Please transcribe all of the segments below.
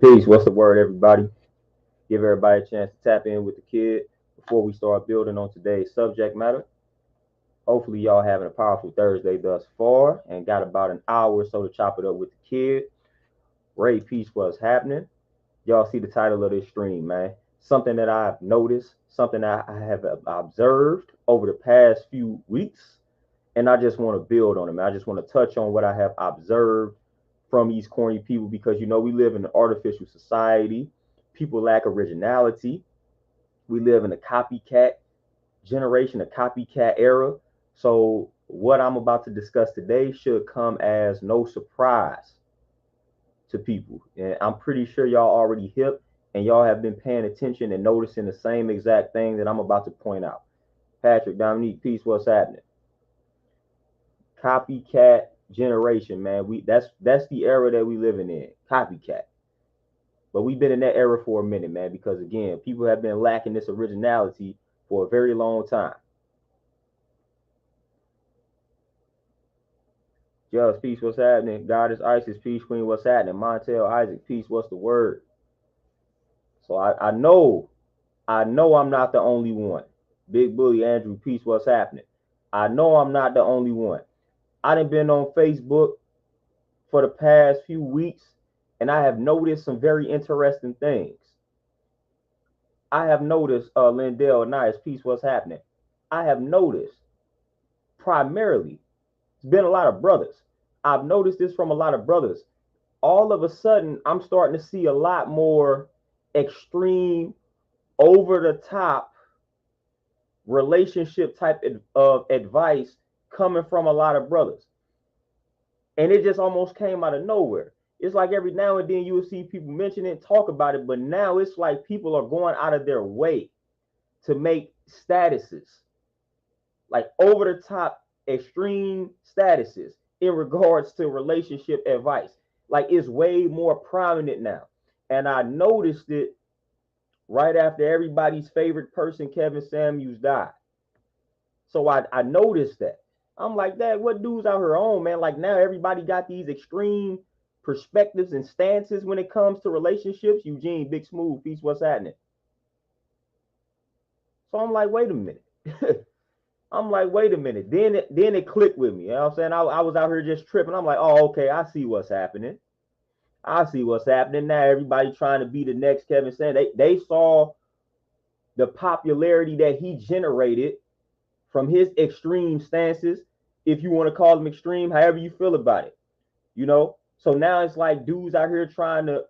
Peace. What's the word, everybody? Give everybody a chance to tap in with the kid before we start building on today's subject matter. Hopefully, y'all having a powerful Thursday thus far and got about an hour or so to chop it up with the kid. Ray, peace. What's happening? Y'all see the title of this stream, man. Something that I've noticed, something that I have observed over the past few weeks, and I just want to build on it, man. I just want to touch on what I have observed from these corny people because we live in an artificial society. People lack originality. We live in a copycat generation, a copycat era. So what I'm about to discuss today should come as no surprise to people. And I'm pretty sure y'all already hip and y'all have been paying attention and noticing the same exact thing that I'm about to point out. Patrick, Dominique, peace, what's happening? Copycat generation, man. That's the era that we living in. Copycat. But we've been in that era for a minute, man, because again, people have been lacking this originality for a very long time. Just peace, what's happening? Goddess Isis, peace, queen, what's happening? Montel, Isaac, peace, what's the word? So I know I'm not the only one. Big Bully, Andrew, peace, what's happening? I know I'm not the only one. I done been on Facebook for the past few weeks, and I have noticed some very interesting things. I have noticed, Lindell, nice, peace, what's happening? I have noticed primarily, it's been a lot of brothers. I've noticed this from a lot of brothers. All of a sudden, I'm starting to see a lot more extreme, over the top relationship type of advice coming from a lot of brothers. And it just almost came out of nowhere. It's like every now and then you will see people mention it, talk about it, but now it's like people are going out of their way to make statuses, like over the top extreme statuses in regards to relationship advice. Like it's way more prominent now. And I noticed it right after everybody's favorite person, Kevin Samuels, died. So I noticed that. I'm like, that what dudes out here on, man? Like now everybody got these extreme perspectives and stances when it comes to relationships. Eugene, Big Smooth, peace, what's happening? So I'm like, wait a minute. I'm like, wait a minute. Then it clicked with me. You know what I'm saying? I was out here just tripping. I'm like, oh, okay, I see what's happening. I see what's happening now. Everybody trying to be the next Kevin Samuels. They saw the popularity that he generated from his extreme stances, if you want to call them extreme, however you feel about it, So now it's like dudes out here trying to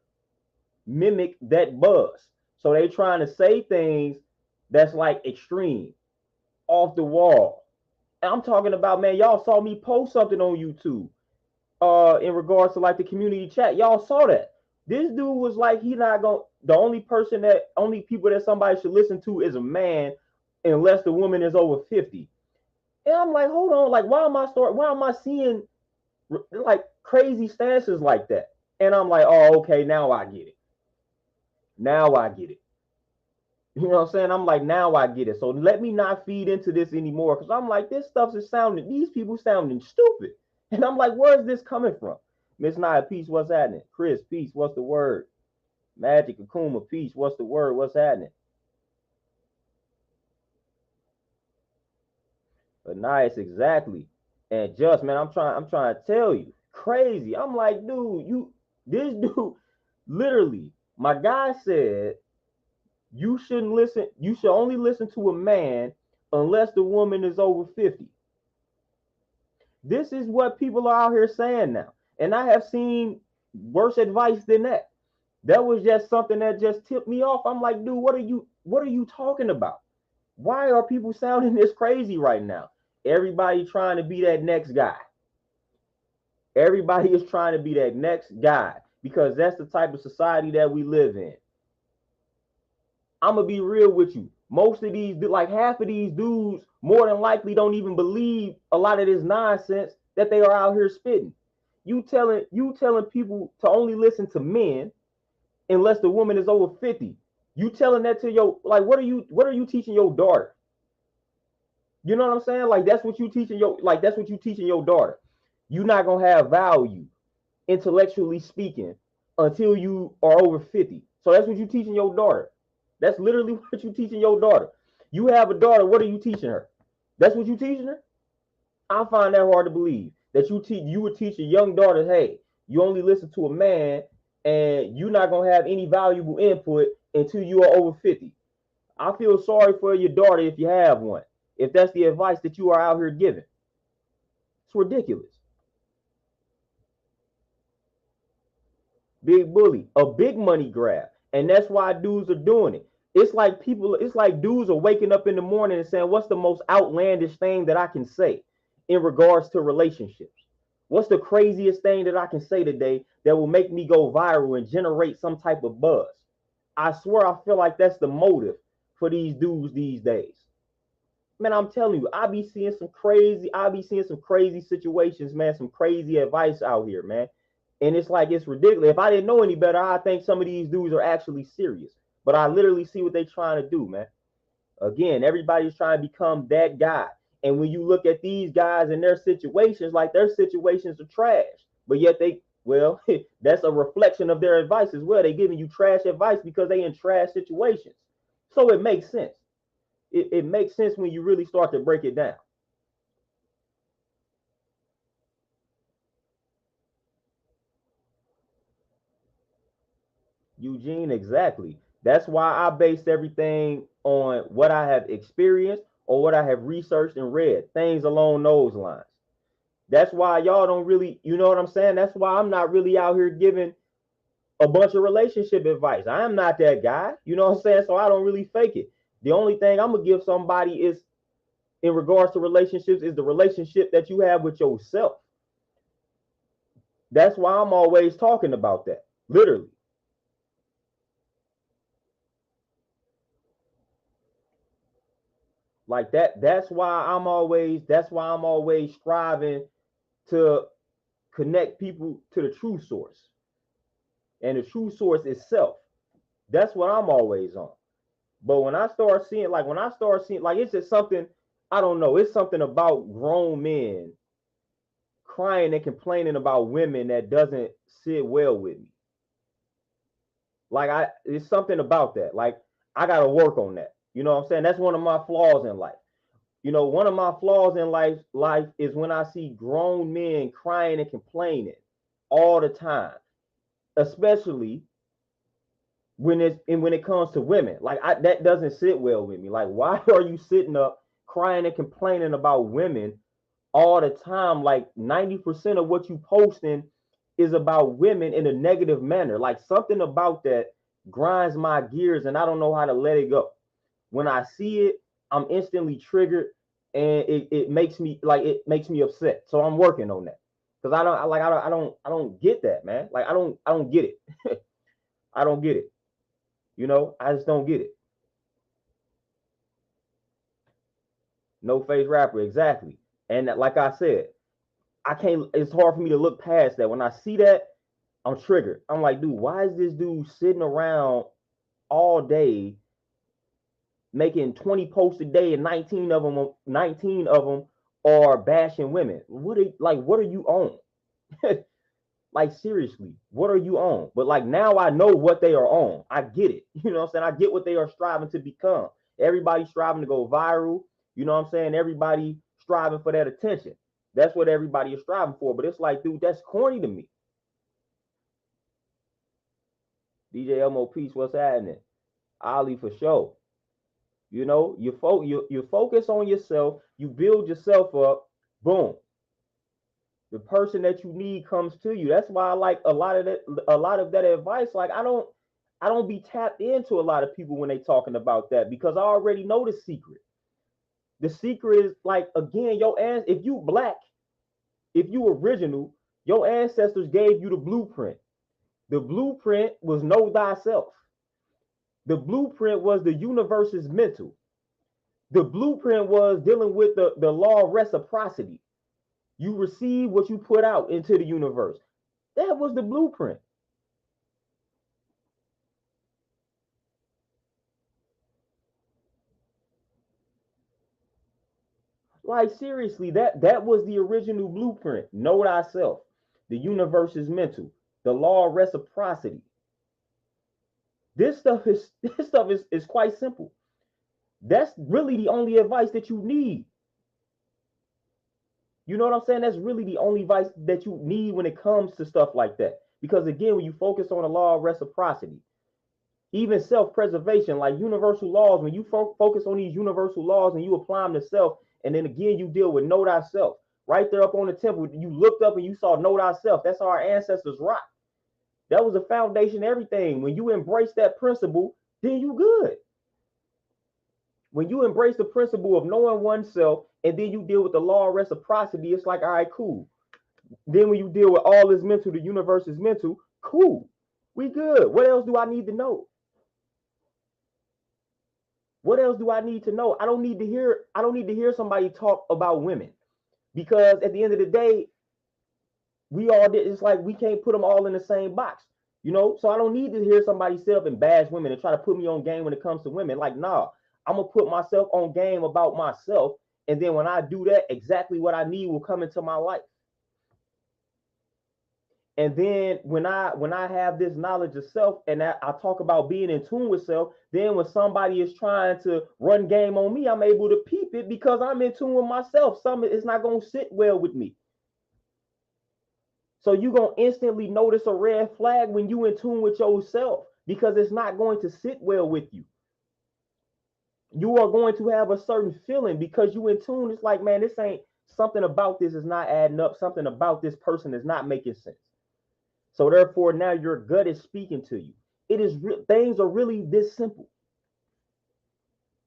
mimic that buzz. So they trying to say things that's like extreme, off the wall. And I'm talking about, man, y'all saw me post something on YouTube in regards to like the community chat. Y'all saw that. This dude was like, the only people that somebody should listen to is a man unless the woman is over 50. And I'm like, hold on, like, why am I seeing like crazy stances like that? And I'm like, oh, okay, now I get it. Now I get it. You know what I'm saying? I'm like, now I get it. So let me not feed into this anymore. Cause I'm like, these people sounding stupid. And I'm like, where's this coming from? Miss Nia, peace, what's happening? Chris, peace, what's the word? Magic Akuma, peace, what's the word? What's happening? But nice, exactly. And just, man, I'm trying to tell you, crazy. I'm like, dude, this dude, literally, my guy said you shouldn't listen. You should only listen to a man unless the woman is over 50. This is what people are out here saying now. And I have seen worse advice than that. That was just something that just tipped me off. I'm like, dude, what are you talking about? Why are people sounding this crazy right now? Everybody trying to be that next guy. Everybody is trying to be that next guy because that's the type of society that we live in. I'm going to be real with you. Most of these, like half of these dudes, more than likely don't even believe a lot of this nonsense that they are out here spitting. You telling people to only listen to men unless the woman is over 50. You telling that to what are you teaching your daughter? You know what I'm saying? Like that's what you teaching your daughter. You're not gonna have value, intellectually speaking, until you are over 50. So that's what you're teaching your daughter. That's literally what you're teaching your daughter. You have a daughter, what are you teaching her? That's what you're teaching her? I find that hard to believe. That you would teach a young daughter, hey, you only listen to a man and you're not gonna have any valuable input until you are over 50. I feel sorry for your daughter if you have one. If that's the advice that you are out here giving. It's ridiculous. Big bully, a big money grab. And that's why dudes are doing it. It's like dudes are waking up in the morning and saying, what's the most outlandish thing that I can say in regards to relationships? What's the craziest thing that I can say today that will make me go viral and generate some type of buzz? I swear I feel like that's the motive for these dudes these days. Man, I'm telling you, I be seeing some crazy situations, man, some crazy advice out here, man. And it's like it's ridiculous. If I didn't know any better, I think some of these dudes are actually serious. But I literally see what they're trying to do, man. Again, everybody's trying to become that guy. And when you look at these guys and their situations, like their situations are trash. But yet well, that's a reflection of their advice as well. They're giving you trash advice because they in trash situations. So it makes sense. It makes sense when you really start to break it down. Eugene, exactly. That's why I base everything on what I have experienced or what I have researched and read, things along those lines. That's why y'all don't really, you know what I'm saying? That's why I'm not really out here giving a bunch of relationship advice. I am not that guy, you know what I'm saying? So I don't really fake it. The only thing I'm gonna give somebody is in regards to relationships is the relationship that you have with yourself. That's why I'm always talking about that, literally. Like that. That's why I'm always striving to connect people to the true source. And the true source is self. That's what I'm always on. But when I start seeing, like, it's just something, I don't know, it's something about grown men crying and complaining about women that doesn't sit well with me. It's something about that. Like, I got to work on that. You know what I'm saying? That's one of my flaws in life. One of my flaws in life is when I see grown men crying and complaining all the time, especially when it comes to women. That doesn't sit well with me. Like, why are you sitting up crying and complaining about women all the time? Like 90% of what you posting is about women in a negative manner. Like, something about that grinds my gears and I don't know how to let it go. When I see it, I'm instantly triggered and it makes me upset. So I'm working on that. Because I don't get that, man. Like, I don't get it. I don't get it. I just don't get it. No face rapper, exactly. And like I said, I can't. It's hard for me to look past that. When I see that, I'm triggered. I'm like, dude, why is this dude sitting around all day making 20 posts a day and 19 of them are bashing women? What are you on? Like, seriously, what are you on? But like, now I know what they are on. I get it. You know what I'm saying? I get what they are striving to become. Everybody's striving to go viral. You know what I'm saying? Everybody striving for that attention. That's what everybody is striving for. But it's like, dude, that's corny to me. DJ Elmo Peace, what's happening? Ali for sure. You focus on yourself, you build yourself up, boom. The person that you need comes to you. That's why I like a lot of that advice. Like, I don't be tapped into a lot of people when they talking about that because I already know the secret. The secret is, like, again, if you black, if you original, your ancestors gave you the blueprint. The blueprint was know thyself. The blueprint was the universe is mental. The blueprint was dealing with the law of reciprocity. You receive what you put out into the universe. That was the blueprint. Like, seriously, that was the original blueprint. Know thyself. The universe is mental. The law of reciprocity. This stuff is quite simple. That's really the only advice that you need. You know what I'm saying? That's really the only advice that you need when it comes to stuff like that. Because again, when you focus on the law of reciprocity, even self-preservation, like universal laws, when you focus on these universal laws and you apply them to self, and then again, you deal with know thyself. Right there up on the temple, you looked up and you saw know thyself. That's how our ancestors rock. That was the foundation of everything. When you embrace that principle, then you good. When you embrace the principle of knowing oneself and then you deal with the law of reciprocity, it's like, all right, cool. Then when you deal with all is mental, the universe is mental, cool. We good. What else do I need to know? What else do I need to know? I don't need to hear somebody talk about women, because at the end of the day, it's like we can't put them all in the same box. So I don't need to hear somebody sit up and bash women and try to put me on game when it comes to women. Like, nah, I'm gonna put myself on game about myself, and then when I do that, exactly what I need will come into my life. And then when I have this knowledge of self and I talk about being in tune with self, then when somebody is trying to run game on me, I'm able to peep it because I'm in tune with myself. It's not gonna sit well with me. So you're gonna instantly notice a red flag when you in tune with yourself, because it's not going to sit well with you. You are going to have a certain feeling because you in tune. It's like, man, this ain't something about this is not adding up. Something about this person is not making sense. So therefore, now your gut is speaking to you. Things are really this simple.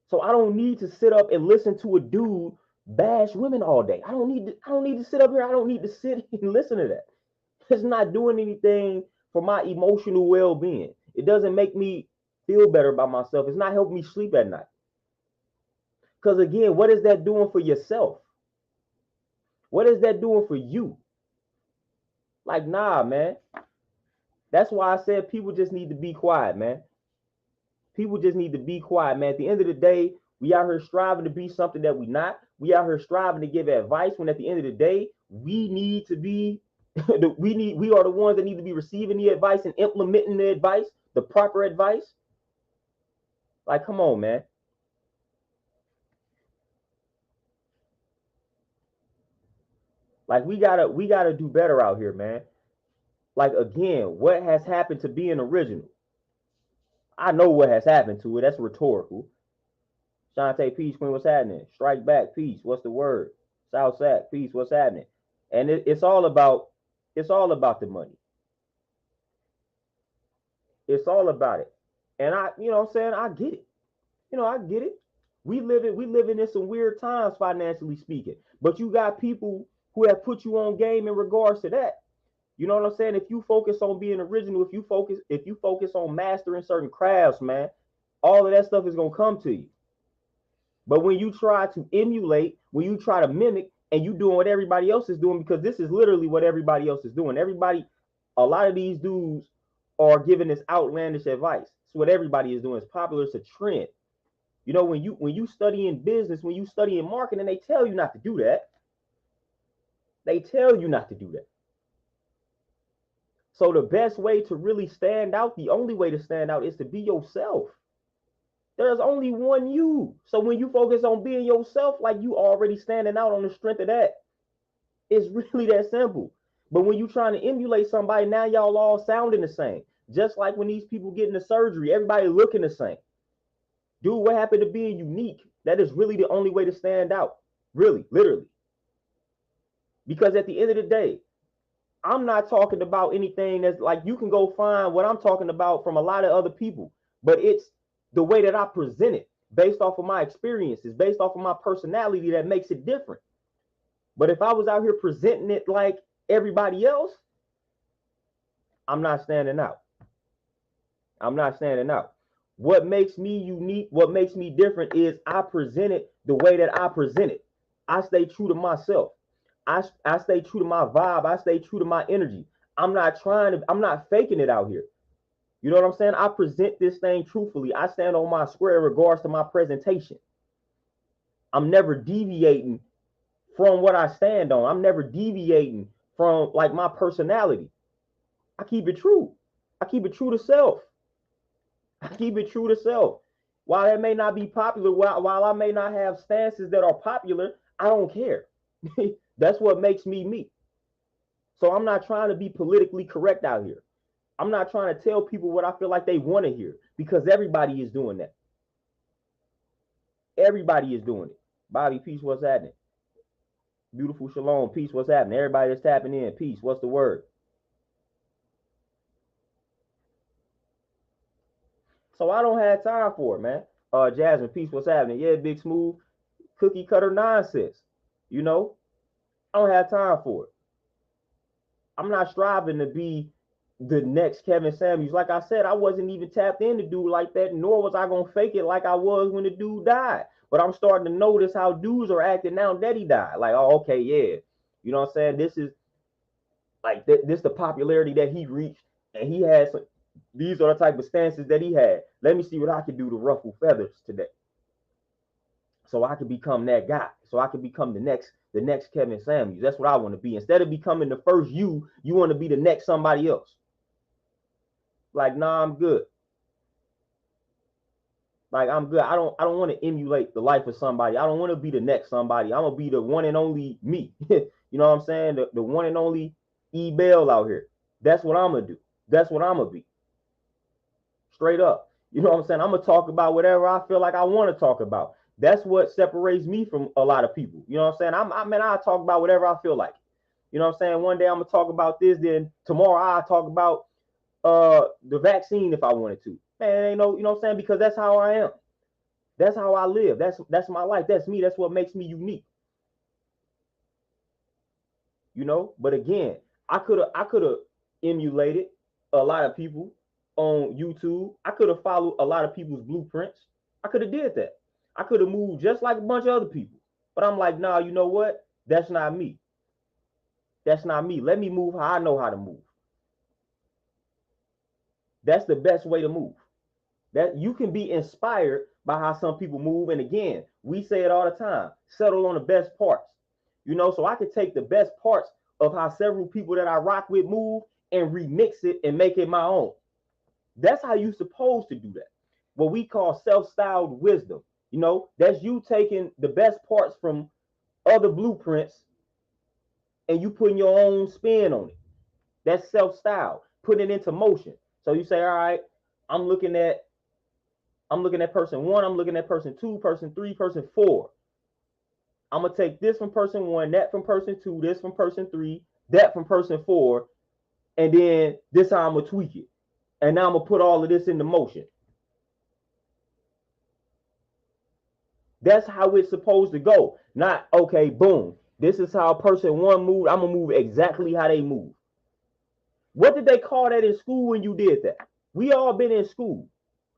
So I don't need to sit up and listen to a dude bash women all day. I don't need to sit up here. I don't need to sit and listen to that. It's not doing anything for my emotional well-being. It doesn't make me feel better about myself. It's not helping me sleep at night. Because again, what is that doing for yourself? What is that doing for you? Like, nah, man. That's why I said people just need to be quiet, man. People just need to be quiet, man. At the end of the day, we out here striving to be something that we're not. We out here striving to give advice when at the end of the day, we need to be, we are the ones that need to be receiving the advice and implementing the advice, the proper advice. Like, come on, man. Like, we gotta do better out here, man. Like, again, what has happened to being original? I know what has happened to it. That's rhetorical. Shantae, peace, queen, what's happening? Strike back, peace, what's the word? South Sac, peace, what's happening? And it's all about the money. It's all about it. And what I'm saying, I get it. I get it. We living in some weird times financially speaking. But you got people who have put you on game in regards to that. You know what I'm saying? If you focus on being original, if you focus on mastering certain crafts, man, all of that stuff is gonna come to you. But when you try to emulate, when you try to mimic, and you doing what everybody else is doing, because this is literally what everybody else is doing. A lot of these dudes are giving this outlandish advice. It's what everybody is doing. It's popular. It's a trend. When you study in business, when you study in marketing, they tell you not to do that. They tell you not to do that. So the best way to really stand out, the only way to stand out, is to be yourself. There's only one you. So when you focus on being yourself, like, you already standing out on the strength of that. It's really that simple. But when you're trying to emulate somebody, now y'all all sounding the same. Just like when these people get into surgery, everybody looking the same. Dude, what happened to being unique? That is really the only way to stand out. Really, literally. Because at the end of the day, I'm not talking about anything that's like, you can go find what I'm talking about from a lot of other people, but it's the way that I present it based off of my experiences, based off of my personality, that makes it different. But if I was out here presenting it like everybody else, I'm not standing out. I'm not standing out. What makes me unique, what makes me different, is I present it the way that I present it. I stay true to myself. I stay true to my vibe. I stay true to my energy. I'm not faking it out here. You know what I'm saying? I present this thing truthfully. I stand on my square in regards to my presentation. I'm never deviating from what I stand on. I'm never deviating from, like, my personality. I keep it true. I keep it true to self. I keep it true to self. While that may not be popular, while I may not have stances that are popular, I don't care. That's what makes me me. So I'm not trying to be politically correct out here. I'm not trying to tell people what I feel like they want to hear because everybody is doing that. Everybody is doing it. Bobby, peace, what's happening? Beautiful Shalom, peace, what's happening? Everybody that's tapping in, peace, what's the word? So I don't have time for it, man. Jasmine, peace, what's happening? Yeah, Big Smooth, cookie cutter nonsense. You know, I don't have time for it. I'm not striving to be the next Kevin Samuels. Like I said, I wasn't even tapped in to dude like that, nor was I gonna fake it like I was when the dude died. But I'm starting to notice how dudes are acting now that he died. Like, oh, okay, yeah. You know what I'm saying? This is like this the popularity that he reached, and he has some, these are the type of stances that he had. Let me see what I can do to ruffle feathers today. So I can become that guy. So I can become the next Kevin Samuels. That's what I want to be. Instead of becoming the first you want to be the next somebody else. Like, nah, I'm good. Like, I'm good. I don't want to emulate the life of somebody. I don't want to be the next somebody. I'm gonna be the one and only me. You know what I'm saying? The one and only E-Bell out here. That's what I'm gonna do. That's what I'm gonna be. Straight up. You know what I'm saying? I'm gonna talk about whatever I feel like I want to talk about. That's what separates me from a lot of people. You know what I'm saying? I talk about whatever I feel like. You know what I'm saying? One day I'm gonna talk about this, then tomorrow I'll talk about the vaccine if I wanted to. Man, ain't no, you know what I'm saying? Because that's how I am. That's how I live. That's my life. That's me. That's what makes me unique. You know, but again, I could have emulated a lot of people on YouTube. I could have followed a lot of people's blueprints. I could have did that. I could have moved just like a bunch of other people. But I'm like, nah, you know what? That's not me. That's not me. Let me move how I know how to move. That's the best way to move. That you can be inspired by how some people move. And again, we say it all the time, settle on the best parts. You know, so I could take the best parts of how several people that I rock with move and remix it and make it my own. That's how you're supposed to do that. What we call self-styled wisdom. You know, that's you taking the best parts from other blueprints and you putting your own spin on it. That's self-style, putting it into motion. So you say, all right, I'm looking at person one, I'm looking at person two, person three, person four. I'm gonna take this from person one, that from person two, this from person three, that from person four, and then this how I'm gonna tweak it. And now I'm gonna put all of this into motion. That's how it's supposed to go. Not okay, boom. This is how person one moved. I'm gonna move exactly how they move. What did they call that in school when you did that? We all been in school.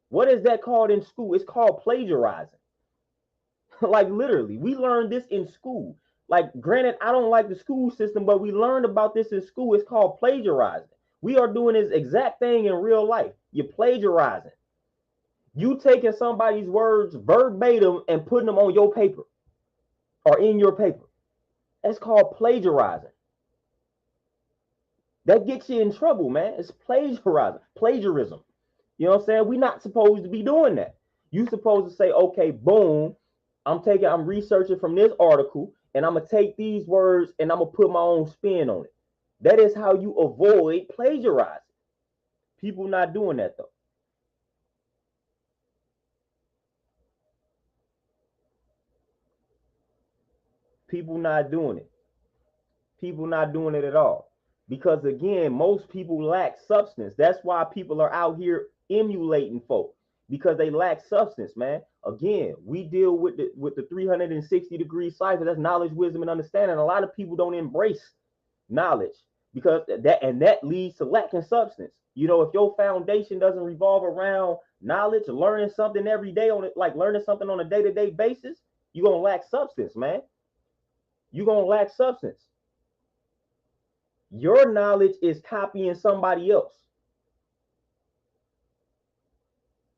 What is that called in school? It's called plagiarizing. Like literally, we learned this in school. Like, granted, I don't like the school system, but we learned about this in school. It's called plagiarizing. We are doing this exact thing in real life. You're plagiarizing. You taking somebody's words verbatim and putting them on your paper or in your paper. That's called plagiarizing. That gets you in trouble, man. It's plagiarizing, plagiarism. You know what I'm saying? We're not supposed to be doing that. You're supposed to say, okay, boom, I'm researching from this article, and I'm gonna take these words and I'm gonna put my own spin on it. That is how you avoid plagiarizing. People not doing that though. People not doing it. People not doing it at all. Because again, most people lack substance. That's why people are out here emulating folk because they lack substance, man. Again, we deal with the 360-degree cipher. That's knowledge, wisdom, and understanding. A lot of people don't embrace knowledge because that leads to lacking substance. You know, if your foundation doesn't revolve around knowledge, learning something every day on it, like learning something on a day-to-day basis, you're gonna lack substance, man. You're gonna lack substance. Your knowledge is copying somebody else.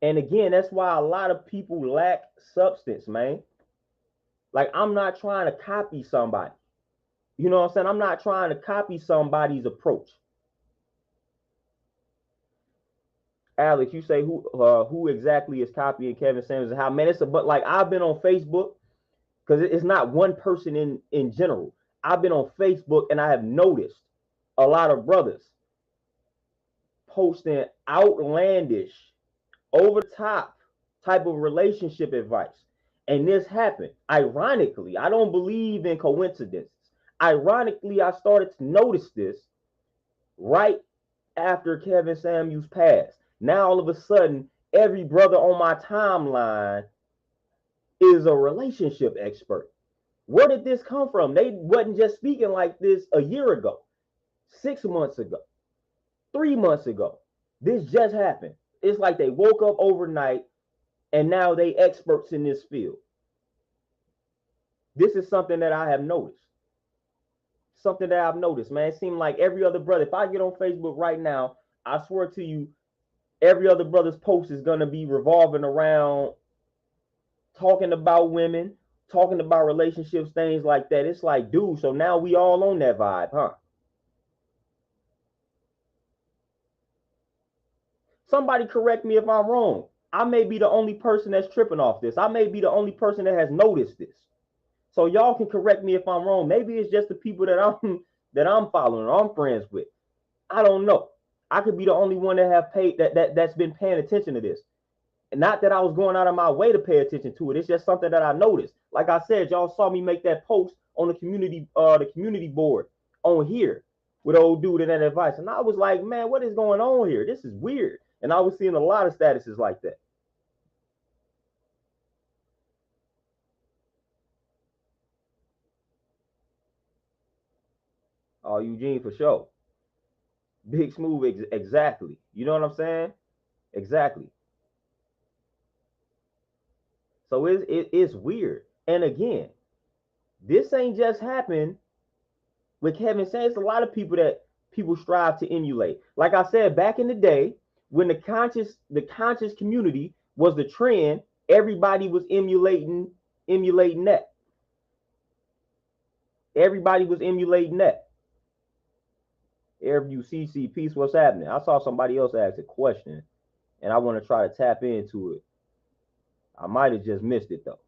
And again, that's why a lot of people lack substance, man. Like, I'm not trying to copy somebody. You know what I'm saying? I'm not trying to copy somebody's approach. Alex, you say who exactly is copying Kevin Samuels and how? Man, but like I've been on Facebook because it's not one person in general. I've been on Facebook and I have noticed a lot of brothers posting outlandish, over the top type of relationship advice. And this happened. Ironically, I don't believe in coincidences. Ironically, I started to notice this right after Kevin Samuels passed. Now all of a sudden, every brother on my timeline is a relationship expert. Where did this come from? They wasn't just speaking like this a year ago, 6 months ago, 3 months ago. This just happened. It's like they woke up overnight and now they experts in this field. This is something that I have noticed. Something that I've noticed, man. It seemed like every other brother, if I get on Facebook right now, I swear to you, every other brother's post is going to be revolving around talking about women, talking about relationships, things like that. It's like, dude, so now we all on that vibe, huh? Somebody correct me if I'm wrong. I may be the only person that's tripping off this. I may be the only person that has noticed this. So y'all can correct me if I'm wrong. Maybe it's just the people that I'm following or I'm friends with. I don't know. I could be the only one that have paid that's been paying attention to this. And not that I was going out of my way to pay attention to it. It's just something that I noticed. Like I said, y'all saw me make that post on the community board on here with old dude and that advice. And I was like, man, what is going on here? This is weird. And I was seeing a lot of statuses like that. Oh, Eugene for sure. Big Smooth, exactly. You know what I'm saying? Exactly. So it's weird. And again, this ain't just happened with Kevin saying. It's a lot of people that people strive to emulate. Like I said, back in the day, when the conscious community was the trend, everybody was emulating that. Everybody was emulating that. Airview CC piece, what's happening? I saw somebody else ask a question, and I want to try to tap into it. I might have just missed it though.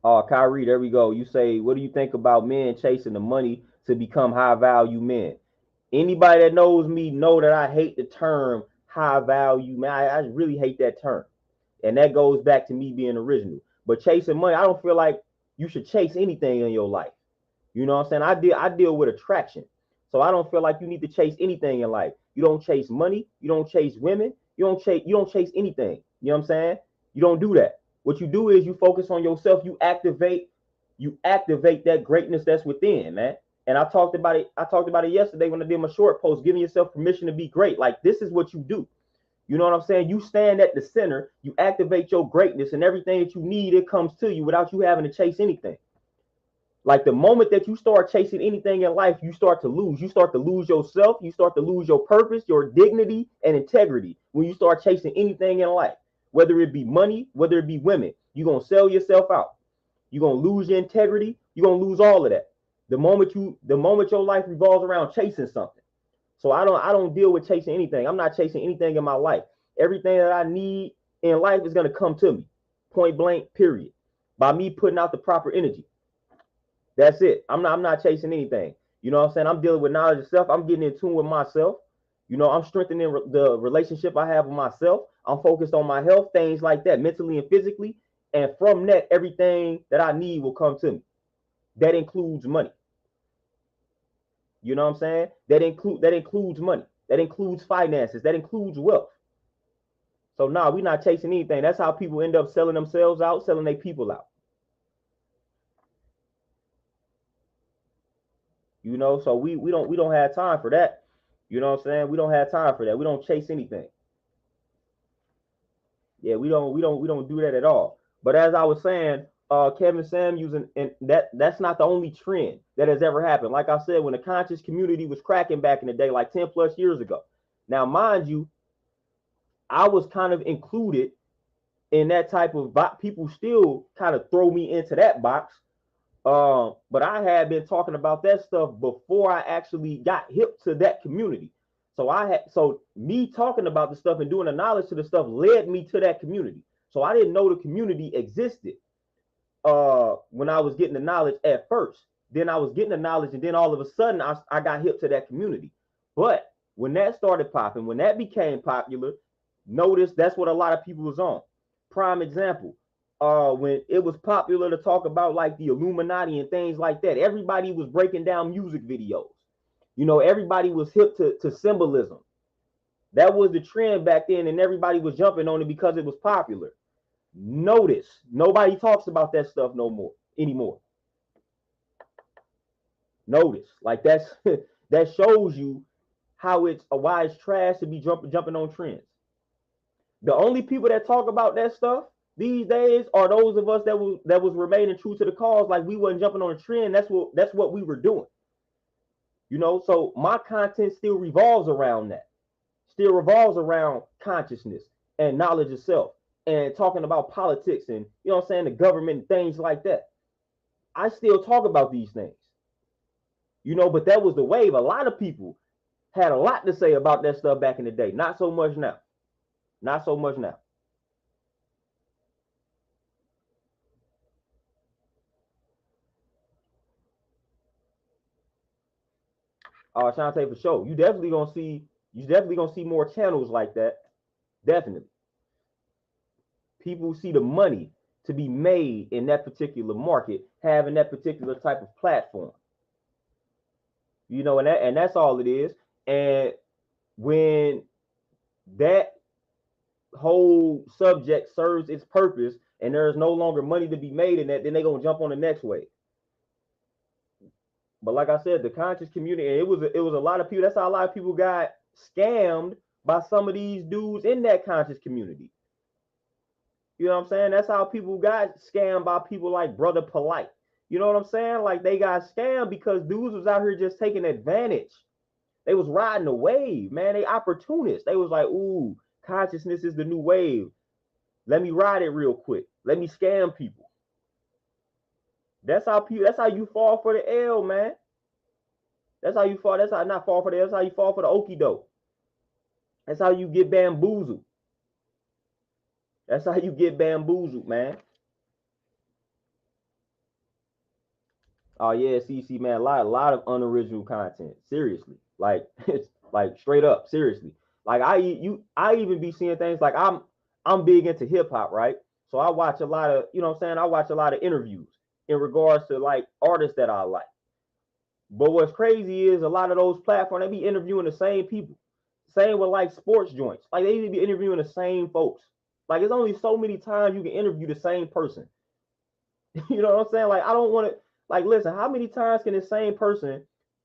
Oh, Kyrie, there we go. You say, what do you think about men chasing the money to become high value men? Anybody that knows me know that I hate the term high value man. I really hate that term. And that goes back to me being original. But chasing money, I don't feel like you should chase anything in your life. You know what I'm saying? I deal with attraction. So I don't feel like you need to chase anything in life. You don't chase money, you don't chase women, you don't chase anything. You know what I'm saying? You don't do that. What you do is you focus on yourself, you activate that greatness that's within, man. And I talked about it yesterday when I did my short post, giving yourself permission to be great. Like this is what you do. You know what I'm saying? You stand at the center, you activate your greatness, and everything that you need, it comes to you without you having to chase anything. Like the moment that you start chasing anything in life, you start to lose. You start to lose yourself. You start to lose your purpose, your dignity, and integrity when you start chasing anything in life, whether it be money, whether it be women. You're going to sell yourself out. You're going to lose your integrity. You're going to lose all of that. The moment your life revolves around chasing something. So I don't deal with chasing anything. I'm not chasing anything in my life. Everything that I need in life is going to come to me. Point blank, period. By me putting out the proper energy. That's it. I'm not chasing anything. You know what I'm saying? I'm dealing with knowledge of self. I'm getting in tune with myself. I'm strengthening the relationship I have with myself. I'm focused on my health, things like that, mentally and physically. And from that, everything that I need will come to me. That includes money. You know what I'm saying? That includes money. That includes finances. That includes wealth. So nah, we're not chasing anything. That's how people end up selling themselves out, selling their people out. So we don't have time for that. You know what I'm saying? We don't have time for that. We don't chase anything. Yeah, we don't do that at all. But as I was saying, Kevin Samuels and that's not the only trend that has ever happened. Like I said, when the conscious community was cracking back in the day, like 10 plus years ago. Now, mind you, I was kind of included in that type of box. People still kind of throw me into that box But I had been talking about that stuff before I actually got hip to that community. So me talking about the stuff and doing the knowledge to the stuff led me to that community. So I didn't know the community existed when I was getting the knowledge at first. Then I was getting the knowledge, and then all of a sudden I got hip to that community. But when that started popping, when that became popular, notice that's what a lot of people was on. Prime example, when it was popular to talk about like the Illuminati and things like that, everybody was breaking down music videos. You know, everybody was hip to symbolism. That was the trend back then, and everybody was jumping on it because it was popular. Notice nobody talks about that stuff no more anymore. Notice, like that's that shows you how it's why it's trash to be jumping on trends. The only people that talk about that stuff these days are those of us that was remaining true to the cause. Like we wasn't jumping on a trend. That's what we were doing. You know, so my content still revolves around that. Still revolves around consciousness and knowledge of self and talking about politics and you know what I'm saying, the government and things like that. I still talk about these things. You know, but that was the wave. A lot of people had a lot to say about that stuff back in the day. Not so much now. Not so much now. Shante, for sure. You definitely gonna see more channels like that. Definitely. People see the money to be made in that particular market, having that particular type of platform. You know, and that's all it is. And when that whole subject serves its purpose and there's no longer money to be made in that, then they're gonna jump on the next wave. But like I said, the conscious community, it was a lot of people. That's how a lot of people got scammed by some of these dudes in that conscious community. You know what I'm saying? That's how people got scammed by people like Brother Polite. You know what I'm saying? Like they got scammed because dudes was out here just taking advantage. They was riding the wave, man. They opportunists. They was like, ooh, consciousness is the new wave. Let me ride it real quick. Let me scam people. That's how you fall for the L, man. That's how you fall. That's how not fall for the L. That's how you fall for the okie doke. That's how you get bamboozled. That's how you get bamboozled, man. Oh yeah, CC man, a lot of unoriginal content. Seriously, like it's like straight up, seriously. Like I even be seeing things like I'm big into hip hop, right? So I watch a lot of, you know what I'm saying? I watch a lot of interviews in regards to like artists that I like. But what's crazy is a lot of those platforms they be interviewing the same people. Same with like sports joints. Like they be interviewing the same folks. Like it's only so many times you can interview the same person. You know what I'm saying? Like I don't want to like listen, how many times can the same person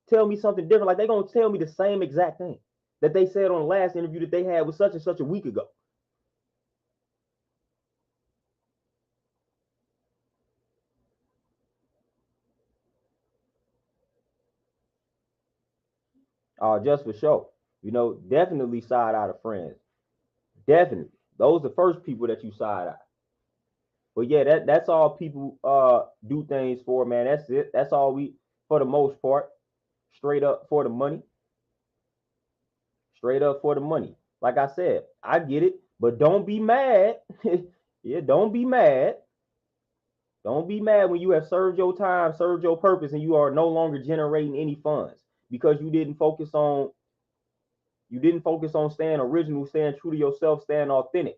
tell me something different? Like they gonna tell me the same exact thing that they said on the last interview that they had with such and such a week ago. Just for sure. You know, definitely side out of friends. Definitely. Those are the first people that you side out. But yeah, that's all people do things for, man. That's it. That's all we for the most part. Straight up for the money. Straight up for the money. Like I said, I get it, but don't be mad. Yeah, don't be mad. Don't be mad when you have served your time, served your purpose, and you are no longer generating any funds because you didn't focus on staying original, staying true to yourself, staying authentic.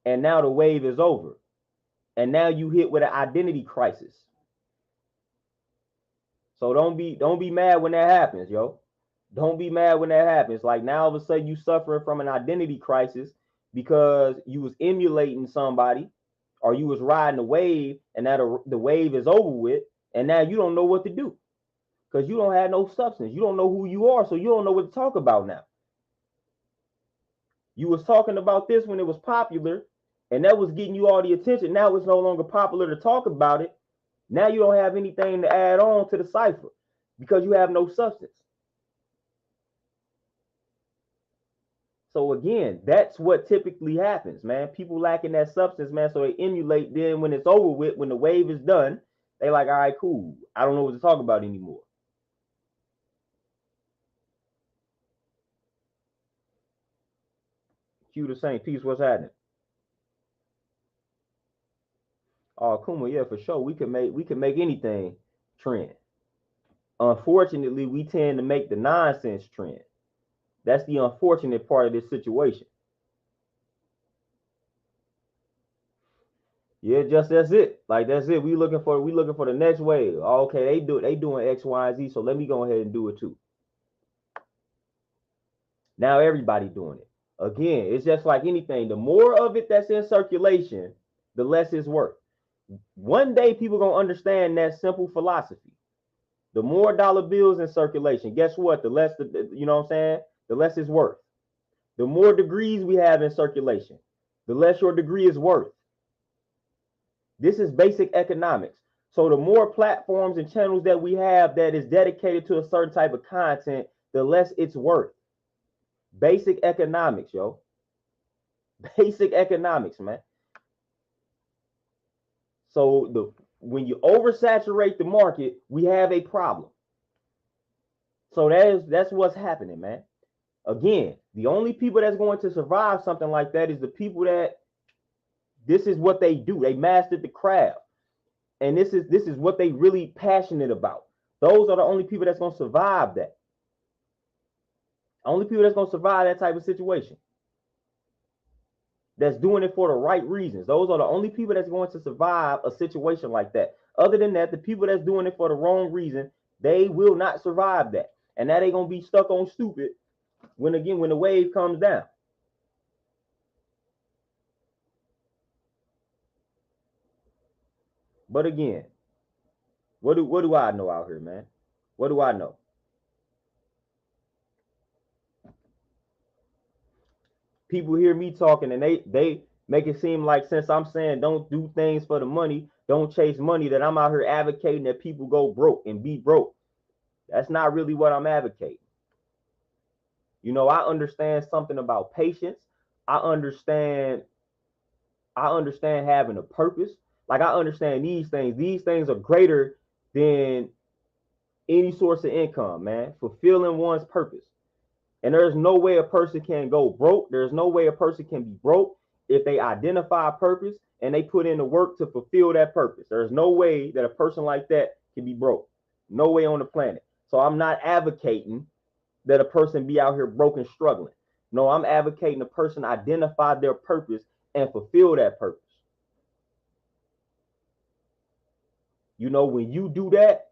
And now the wave is over. And now you hit with an identity crisis. So don't be mad when that happens, yo. Don't be mad when that happens. Like now all of a sudden you suffering from an identity crisis because you was emulating somebody or you was riding a wave and now the wave is over with and now you don't know what to do because you don't have no substance. You don't know who you are, so you don't know what to talk about now. You was talking about this when it was popular and that was getting you all the attention. Now it's no longer popular to talk about it. Now you don't have anything to add on to the cipher because you have no substance. So again, that's what typically happens, man. People lacking that substance, man. So they emulate. Then when it's over with, when the wave is done, They like, all right, cool. I don't know what to talk about anymore. Q the same. Peace, what's happening? Oh, Kuma, yeah, for sure. We can make anything trend. Unfortunately, we tend to make the nonsense trend. That's the unfortunate part of this situation. Yeah, just that's it. Like that's it. We looking for the next wave. Okay, they doing X, Y, and Z. So let me go ahead and do it too. Now everybody doing it. Again, it's just like anything. The more of it that's in circulation, the less it's worth. One day people gonna understand that simple philosophy. The more dollar bills in circulation, guess what? The less you know what I'm saying? The less it's worth. The more degrees we have in circulation, the less your degree is worth. This is basic economics. So the more platforms and channels that we have that is dedicated to a certain type of content, the less it's worth. Basic economics, yo. Basic economics, man. So when you oversaturate the market, we have a problem. So that's what's happening, man. Again, the only people that's going to survive something like that is the people that this is what they do. They mastered the craft. And this is what they really passionate about. Those are the only people that's going to survive that. Only people that's going to survive that type of situation. That's doing it for the right reasons. Those are the only people that's going to survive a situation like that. Other than that, the people that's doing it for the wrong reason, they will not survive that. And now they're going to be stuck on stupid when the wave comes down. But again, what do I know out here, man? What do I know? People hear me talking and they make it seem like since I'm saying don't do things for the money, don't chase money, that I'm out here advocating that people go broke and be broke. That's not really what I'm advocating. You know, I understand something about patience. I understand having a purpose. Like I understand these things. These things are greater than any source of income, man. Fulfilling one's purpose. And there's no way a person can go broke. There's no way a person can be broke if they identify a purpose and they put in the work to fulfill that purpose. There's no way that a person like that can be broke. No way on the planet. So I'm not advocating that a person be out here broke and struggling. No, I'm advocating a person identify their purpose and fulfill that purpose. You know, when you do that,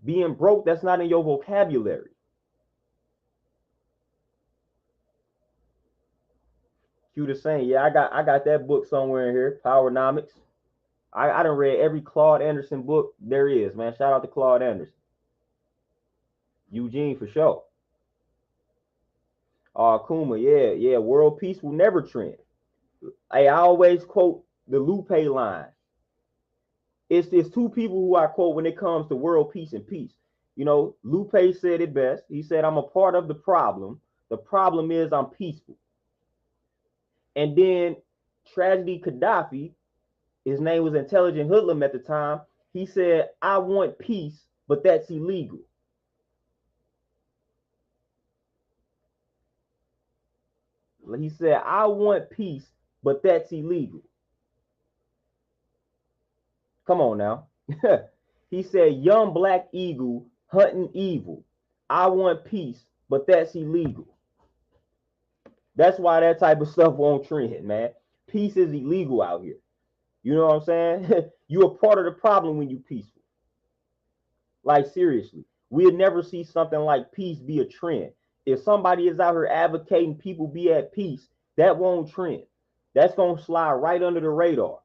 being broke, that's not in your vocabulary. You the same. Yeah, I got that book somewhere in here, Powernomics. I done read every Claude Anderson book there is, man. Shout out to Claude Anderson. Eugene for sure. Kuma, yeah. World peace will never trend. Hey, I always quote the Lupe line. It's two people who I quote when it comes to world peace and peace. You know, Lupe said it best. He said, I'm a part of the problem. The problem is I'm peaceful. And then Tragedy Gaddafi, his name was Intelligent Hoodlum at the time. He said, I want peace, but that's illegal. He said, I want peace, but that's illegal. Come on now. He said, young black eagle hunting evil. I want peace, but that's illegal. That's why that type of stuff won't trend, man. Peace is illegal out here. You know what I'm saying? You're a part of the problem when you're peaceful. Like, seriously, we'll never see something like peace be a trend. If somebody is out here advocating people be at peace, that won't trend. That's going to slide right under the radar.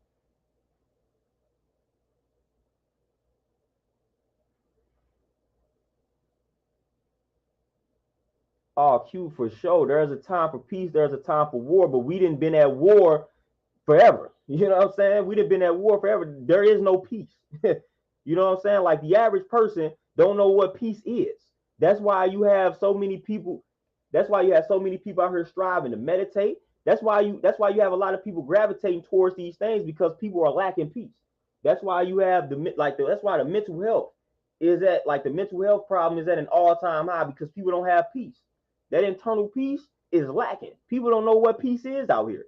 Oh, Q, for sure. There's a time for peace. There's a time for war, but we didn't been at war forever. You know what I'm saying? We didn't been at war forever. There is no peace. You know what I'm saying? Like the average person don't know what peace is. That's why you have so many people. That's why you have so many people out here striving to meditate. That's why you have a lot of people gravitating towards these things because people are lacking peace. That's why you have that's why the mental health is at like the mental health problem is at an all-time high because people don't have peace. That internal peace is lacking. People don't know what peace is out here.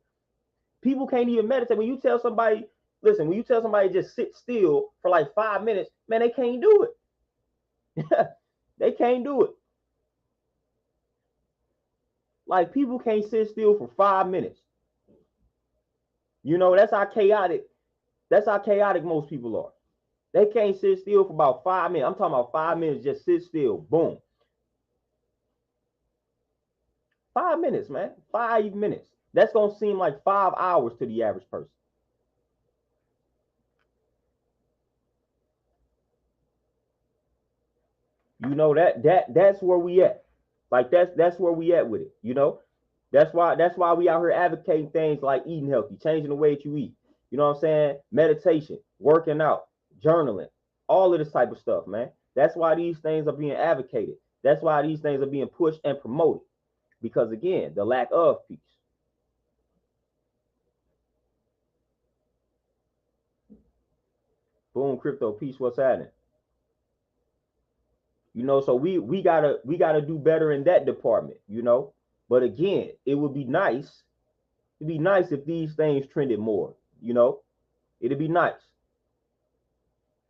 People can't even meditate. When you tell somebody, listen, when you tell somebody just sit still for like 5 minutes, man, they can't do it. They can't do it. Like people can't sit still for 5 minutes. You know, that's how chaotic most people are. They can't sit still for about 5 minutes. I'm talking about 5 minutes, just sit still. Boom. 5 minutes, man. 5 minutes. That's gonna seem like 5 hours to the average person. You know that's where we at. Like that's where we at with it. You know, that's why we out here advocating things like eating healthy, changing the way that you eat. You know what I'm saying? Meditation, working out, journaling, all of this type of stuff, man. That's why these things are being advocated. That's why these things are being pushed and promoted. Because again, the lack of peace. Boom, crypto peace. What's happening? You know, so we gotta do better in that department. You know, but again, it would be nice. It'd be nice if these things trended more. You know, it'd be nice.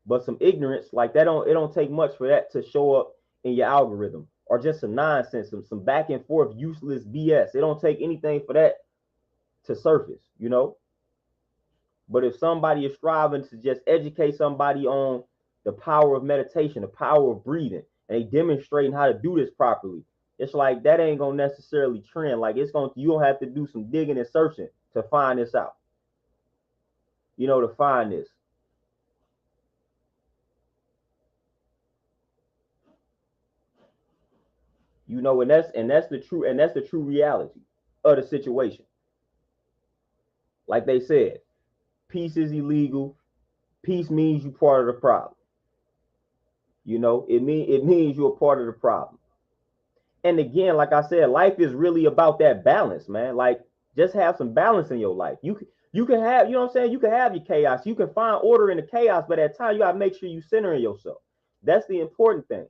But some ignorance like that it don't take much for that to show up in your algorithm or just some nonsense, some back and forth useless BS. It don't take anything for that to surface. You know. But if somebody is striving to just educate somebody on the power of meditation, the power of breathing, and they demonstrating how to do this properly, it's like that ain't gonna necessarily trend. Like you don't have to do some digging and searching to find this out. You know, to find this. You know, and that's the true reality of the situation. Like they said, peace is illegal. Peace means you part of the problem. You know, it means you're a part of the problem. And again, like I said, life is really about that balance, man. Like just have some balance in your life. You can have, you know what I'm saying? You can have your chaos. You can find order in the chaos, but at times you gotta make sure you center in yourself. That's the important thing.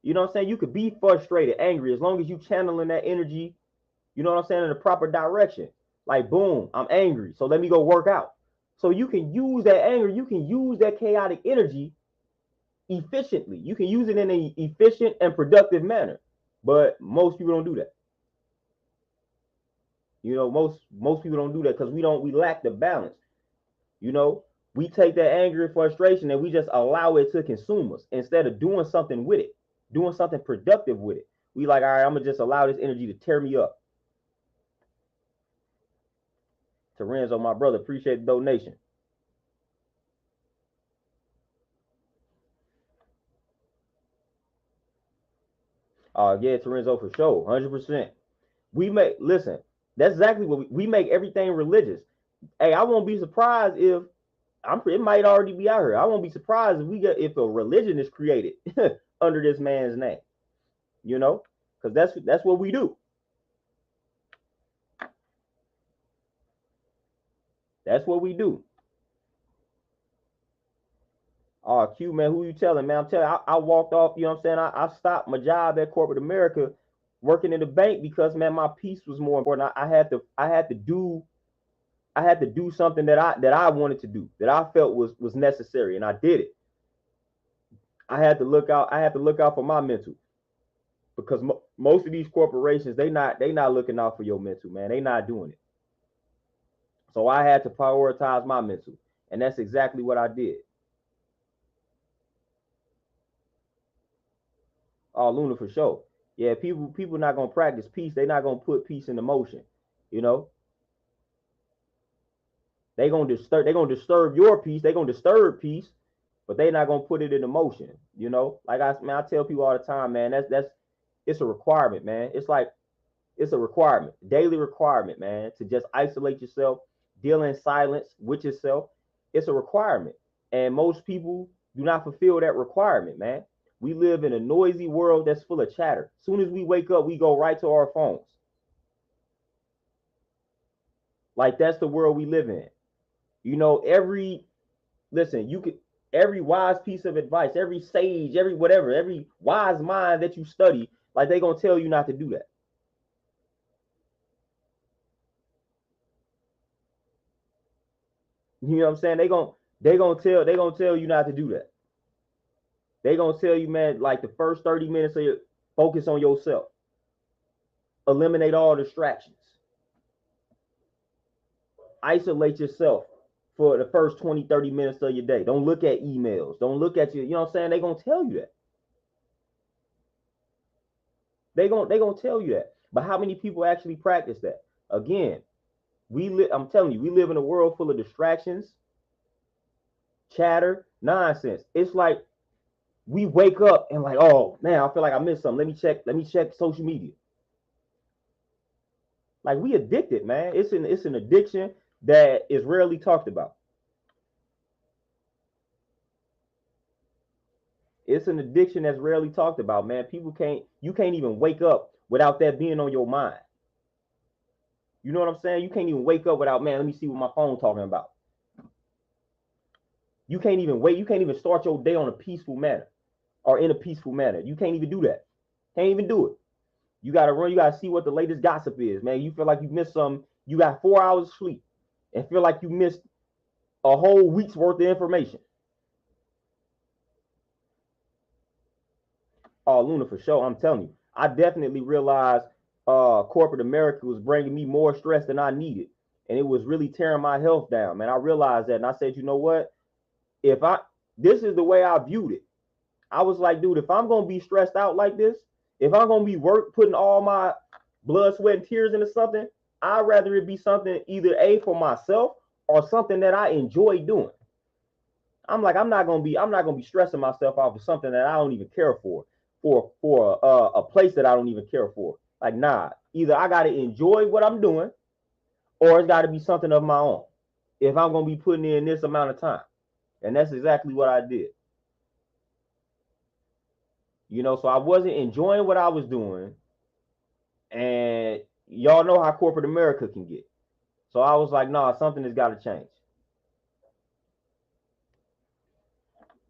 You know what I'm saying? You could be frustrated, angry, as long as you channeling that energy, you know what I'm saying, in the proper direction. Like, boom, I'm angry. So let me go work out. So you can use that anger, you can use that chaotic energy efficiently. You can use it in an efficient and productive manner. But most people don't do that. You know, most people don't do that because we lack the balance. You know, we take that anger and frustration and we just allow it to consume us instead of doing something with it, doing something productive with it. We like, all right, I'm gonna just allow this energy to tear me up. Terenzo, my brother, appreciate the donation. Yeah, Terenzo for sure, 100%. We make listen. That's exactly what we make everything religious. Hey, I won't be surprised if it might already be out here. I won't be surprised if a religion is created under this man's name. You know, because that's what we do. That's what we do. Oh, Q man, who you telling, man? I'm telling you, I walked off, you know what I'm saying? I stopped my job at corporate America working in the bank because man, my peace was more important. I had to do something that I wanted to do, that I felt was necessary, and I did it. I had to look out for my mental because most of these corporations they not looking out for your mental, man. They not doing it. So I had to prioritize my mental, and that's exactly what I did. Oh, Luna for sure. Yeah, people not gonna practice peace. They're not gonna put peace into motion. You know, they gonna disturb your peace. They gonna disturb peace, but they not gonna put it into motion. You know, like I tell people all the time, man. That's it's a requirement, man. It's a requirement, daily requirement, man, to just isolate yourself, deal in silence with yourself. It's a requirement, and most people do not fulfill that requirement, man. We live in a noisy world that's full of chatter. As soon as we wake up, we go right to our phones. Like that's the world we live in. You know, every wise piece of advice, every sage, every whatever, every wise mind that you study, like they gonna tell you not to do that. You know what I'm saying? They gonna tell you not to do that. They gonna tell you, man, like the first 30 minutes of your focus on yourself. Eliminate all distractions. Isolate yourself for the first 20, 30 minutes of your day. Don't look at emails. Don't look at you know what I'm saying? They're gonna tell you that. They're gonna tell you that. But how many people actually practice that? Again, I'm telling you, we live in a world full of distractions, chatter, nonsense. It's like we wake up and like, oh man, I feel like I missed something. Let me check social media. Like we addicted, man. It's an addiction that is rarely talked about. It's an addiction that's rarely talked about, man. You can't even wake up without that being on your mind. You know what I'm saying? You can't even wake up without, man, let me see what my phone talking about. You can't even start your day on a peaceful manner or in a peaceful manner. You can't even do that. Can't even do it. You gotta see what the latest gossip is, man. You feel like you missed some, you got 4 hours of sleep and feel like you missed a whole week's worth of information. Oh, Luna, for sure. I'm telling you, I definitely realized corporate America was bringing me more stress than I needed, and it was really tearing my health down, man. I realized that, and I said, you know what? If I This is the way I viewed it. I was like, dude, if I'm gonna be stressed out like this, if I'm gonna be putting all my blood, sweat, and tears into something, I'd rather it be something either A for myself or something that I enjoy doing. I'm like, I'm not gonna be stressing myself out for something that I don't even care for a place that I don't even care for. Like, nah, either I gotta enjoy what I'm doing, or it's gotta be something of my own. If I'm gonna be putting in this amount of time, and that's exactly what I did. You know, so I wasn't enjoying what I was doing, and y'all know how corporate America can get. So I was like, nah, something has got to change.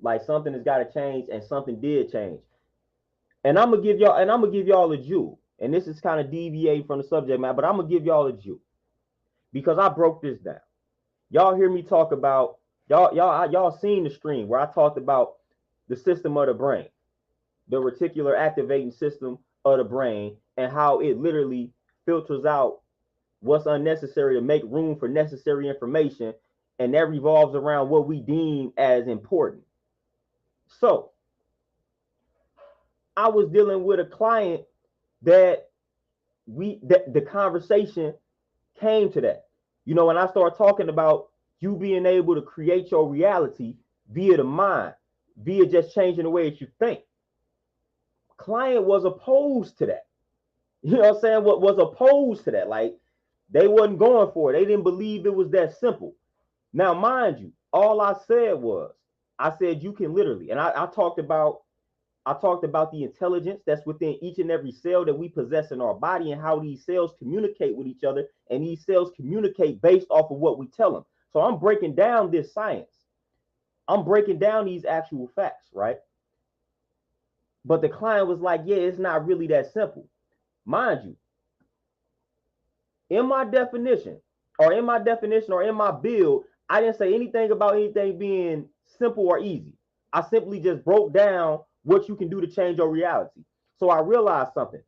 Like something has got to change, and something did change. And I'm gonna give y'all a jewel. And this is kind of deviating from the subject matter, but I'm gonna give y'all a jewel because I broke this down. Y'all hear me talk about y'all seen the stream where I talked about the system of the brain, the reticular activating system of the brain, and how it literally filters out what's unnecessary to make room for necessary information, and that revolves around what we deem as important. So I was dealing with a client that the conversation came to that. You know, when I start talking about you being able to create your reality via the mind, via just changing the way that you think, client was opposed to that. You know what I'm saying? What was opposed to that? Like they wasn't going for it. They didn't believe it was that simple. Now, mind you, all I said was, I said you can literally, and I talked about the intelligence that's within each and every cell that we possess in our body, and how these cells communicate with each other, and these cells communicate based off of what we tell them. So I'm breaking down this science. I'm breaking down these actual facts, right? But the client was like, yeah, it's not really that simple. Mind you, in my definition, or in my build, I didn't say anything about anything being simple or easy. I simply just broke down what you can do to change your reality. So I realized something.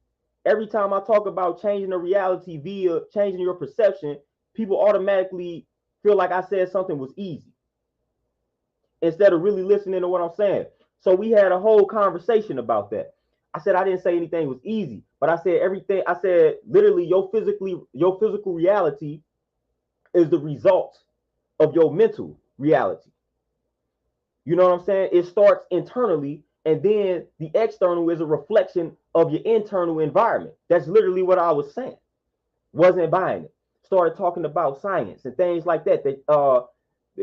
Every time I talk about changing the reality via changing your perception, people automatically feel like I said something was easy instead of really listening to what I'm saying. So we had a whole conversation about that. I said I didn't say anything was easy, but I said everything. I said literally your physical reality is the result of your mental reality. You know what I'm saying? It starts internally, and then the external is a reflection of your internal environment. That's literally what I was saying. Wasn't buying it. Started talking about science and things like that.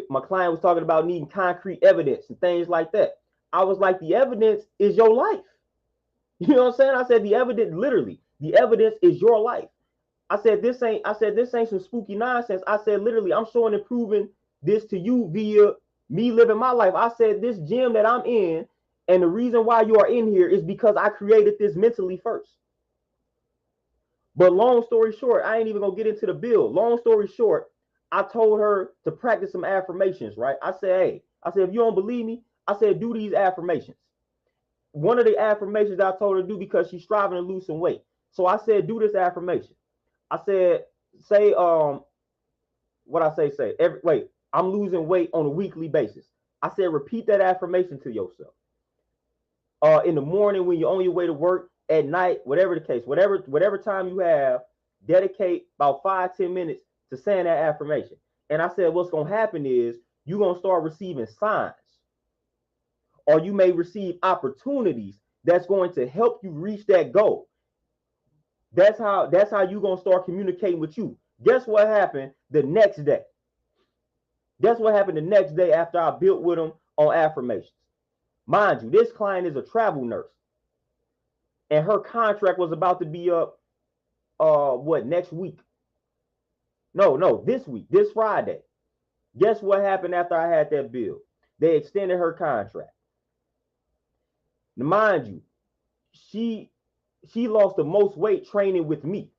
My client was talking about needing concrete evidence and things like that. I was like, the evidence is your life. You know what I'm saying? I said the evidence, literally, the evidence is your life. I said this ain't some spooky nonsense. I said literally, I'm showing and proving this to you via me living my life. I said this gym that I'm in, and the reason why you are in here is because I created this mentally first. But long story short, I ain't even gonna get into the build. Long story short, I told her to practice some affirmations, right? I said, hey, I said, if you don't believe me, I said, do these affirmations. One of the affirmations I told her to do because she's striving to lose some weight. So I said, do this affirmation. I said, say, what I say, wait, I'm losing weight on a weekly basis. I said, repeat that affirmation to yourself. In the morning when you're on your way to work, at night, whatever the case, whatever time you have, dedicate about 5-10 minutes to saying that affirmation. And I said, what's gonna happen is you're gonna start receiving signs, or you may receive opportunities that's going to help you reach that goal. That's how you're gonna start communicating with you. Guess what happened the next day? Guess what happened the next day after I built with them on affirmations? Mind you, this client is a travel nurse, and her contract was about to be up next week? No, this week, this Friday. Guess what happened after I had that bill? They extended her contract. Now, mind you, she lost the most weight training with me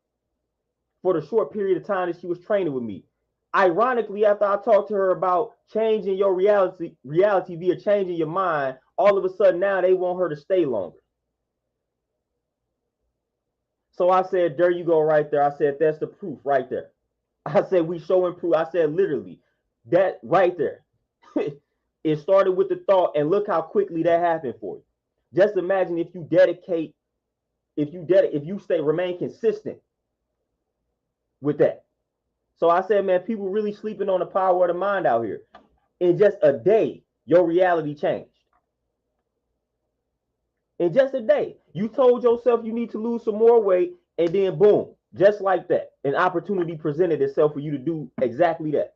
for the short period of time that she was training with me. Ironically, after I talked to her about changing your reality via changing your mind, all of a sudden now they want her to stay longer. So I said, there you go right there. I said, that's the proof right there. I said, we showing proof. I said, literally, that right there. It started with the thought, and look how quickly that happened for you. Just imagine if you dedicate, if you remain consistent with that. So I said, man, people really sleeping on the power of the mind out here. In just a day, your reality changed. In just a day, you told yourself you need to lose some more weight, and then boom, just like that, an opportunity presented itself for you to do exactly that.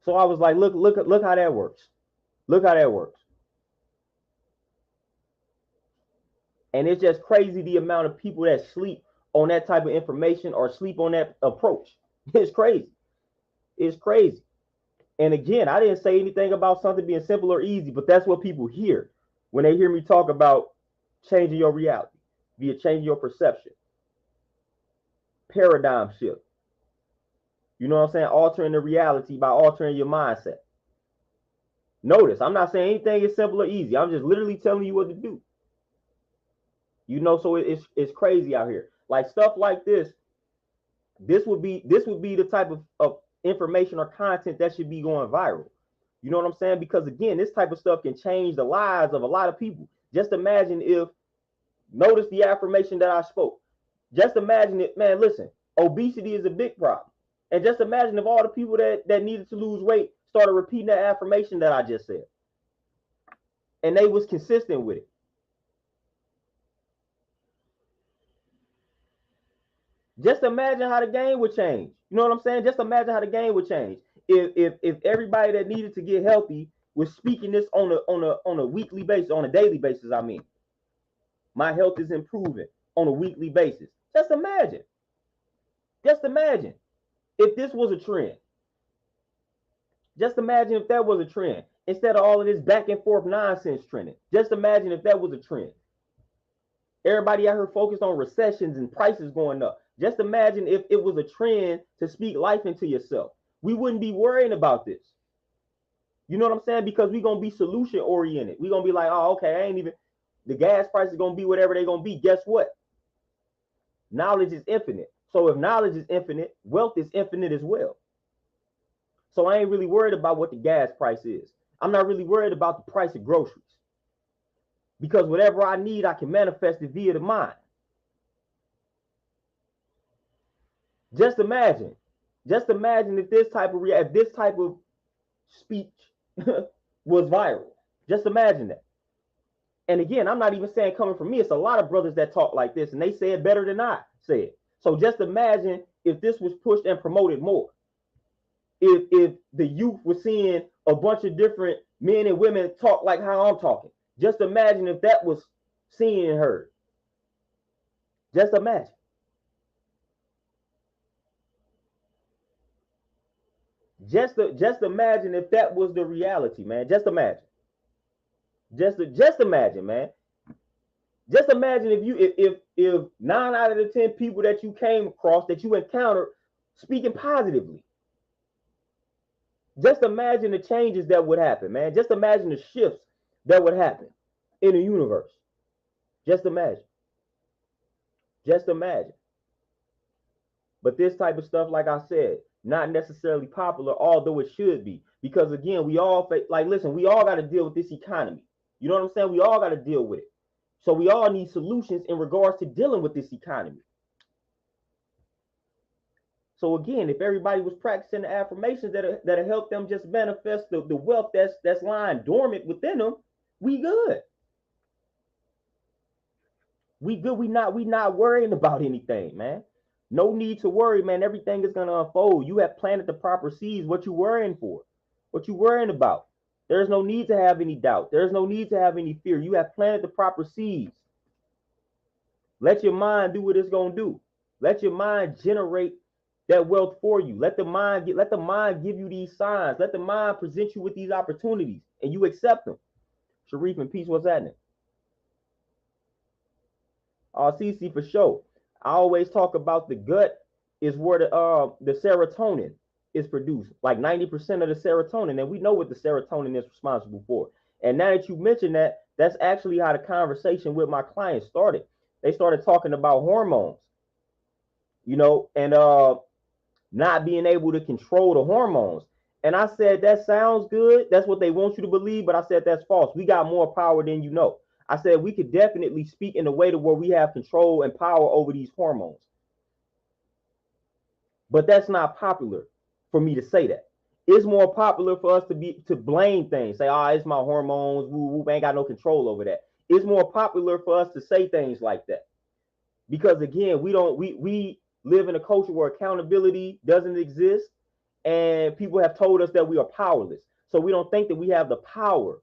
So I was like, look how that works. Look how that works. And it's just crazy the amount of people that sleep on that type of information or sleep on that approach. It's crazy. It's crazy. And again, I didn't say anything about something being simple or easy, but that's what people hear when they hear me talk about changing your reality via changing your perception. Paradigm shift. You know what I'm saying? Altering the reality by altering your mindset. Notice, I'm not saying anything is simple or easy. I'm just literally telling you what to do. You know, so it's crazy out here. Like stuff like this would be the type of information or content that should be going viral. You know what I'm saying? Because again, this type of stuff can change the lives of a lot of people. Just imagine if, notice the affirmation that I spoke. Just imagine it, man, listen, obesity is a big problem. And just imagine if all the people that needed to lose weight started repeating that affirmation that I just said. And they was consistent with it. Just imagine how the game would change. You know what I'm saying? Just imagine how the game would change if everybody that needed to get healthy was speaking this on a weekly basis, on a daily basis. I mean, my health is improving on a weekly basis. Just imagine. Just imagine if this was a trend. Just imagine if that was a trend instead of all of this back and forth nonsense trending. Just imagine if that was a trend. Everybody out here focused on recessions and prices going up. Just imagine if it was a trend to speak life into yourself. We wouldn't be worrying about this. You know what I'm saying? Because we're going to be solution oriented. We're going to be like, oh, okay, the gas price is going to be whatever they're going to be. Guess what? Knowledge is infinite. So if knowledge is infinite, wealth is infinite as well. So I ain't really worried about what the gas price is. I'm not really worried about the price of groceries. Because whatever I need, I can manifest it via the mind. Just imagine if this type of speech was viral. Just imagine that. And again, I'm not even saying coming from me. It's a lot of brothers that talk like this, and they say it better than I say it. So just imagine if this was pushed and promoted more. If the youth was seeing a bunch of different men and women talk like how I'm talking. Just imagine if that was seen and heard. Just imagine. Just imagine if that was the reality, man. Just imagine. Just imagine, man. Just imagine if 9 out of the 10 people that you came across, that you encountered, speaking positively. Just imagine the changes that would happen, man. Just imagine the shifts that would happen in the universe. Just imagine. Just imagine. But this type of stuff, like I said, not necessarily popular, although it should be. Because again, we all like, listen, we all got to deal with this economy. You know what I'm saying? We all got to deal with it. So we all need solutions in regards to dealing with this economy. So again, if everybody was practicing the affirmations that'll help them just manifest the wealth that's lying dormant within them, we good. We good. We not worrying about anything, man. No need to worry, man. Everything is gonna unfold. You have planted the proper seeds. What you worrying for? What you worrying about? There's no need to have any doubt. There's no need to have any fear. You have planted the proper seeds. Let your mind do what it's gonna do. Let your mind generate that wealth for you. Let the mind give you these signs. Let the mind present you with these opportunities, and you accept them. Sharif and Peace, what's happening? CC for sure. I always talk about the gut is where the serotonin is produced, like 90% of the serotonin, and we know what the serotonin is responsible for. And now that you mentioned that, that's actually how the conversation with my clients started. They started talking about hormones, you know, and not being able to control the hormones. And I said, that sounds good. That's what they want you to believe. But I said, that's false. We got more power than you know. I said, we could definitely speak in a way to where we have control and power over these hormones. But that's not popular for me to say that. It's more popular for us to blame things. Say, it's my hormones. We ain't got no control over that. It's more popular for us to say things like that. Because again, we live in a culture where accountability doesn't exist, and people have told us that we are powerless. So we don't think that we have the power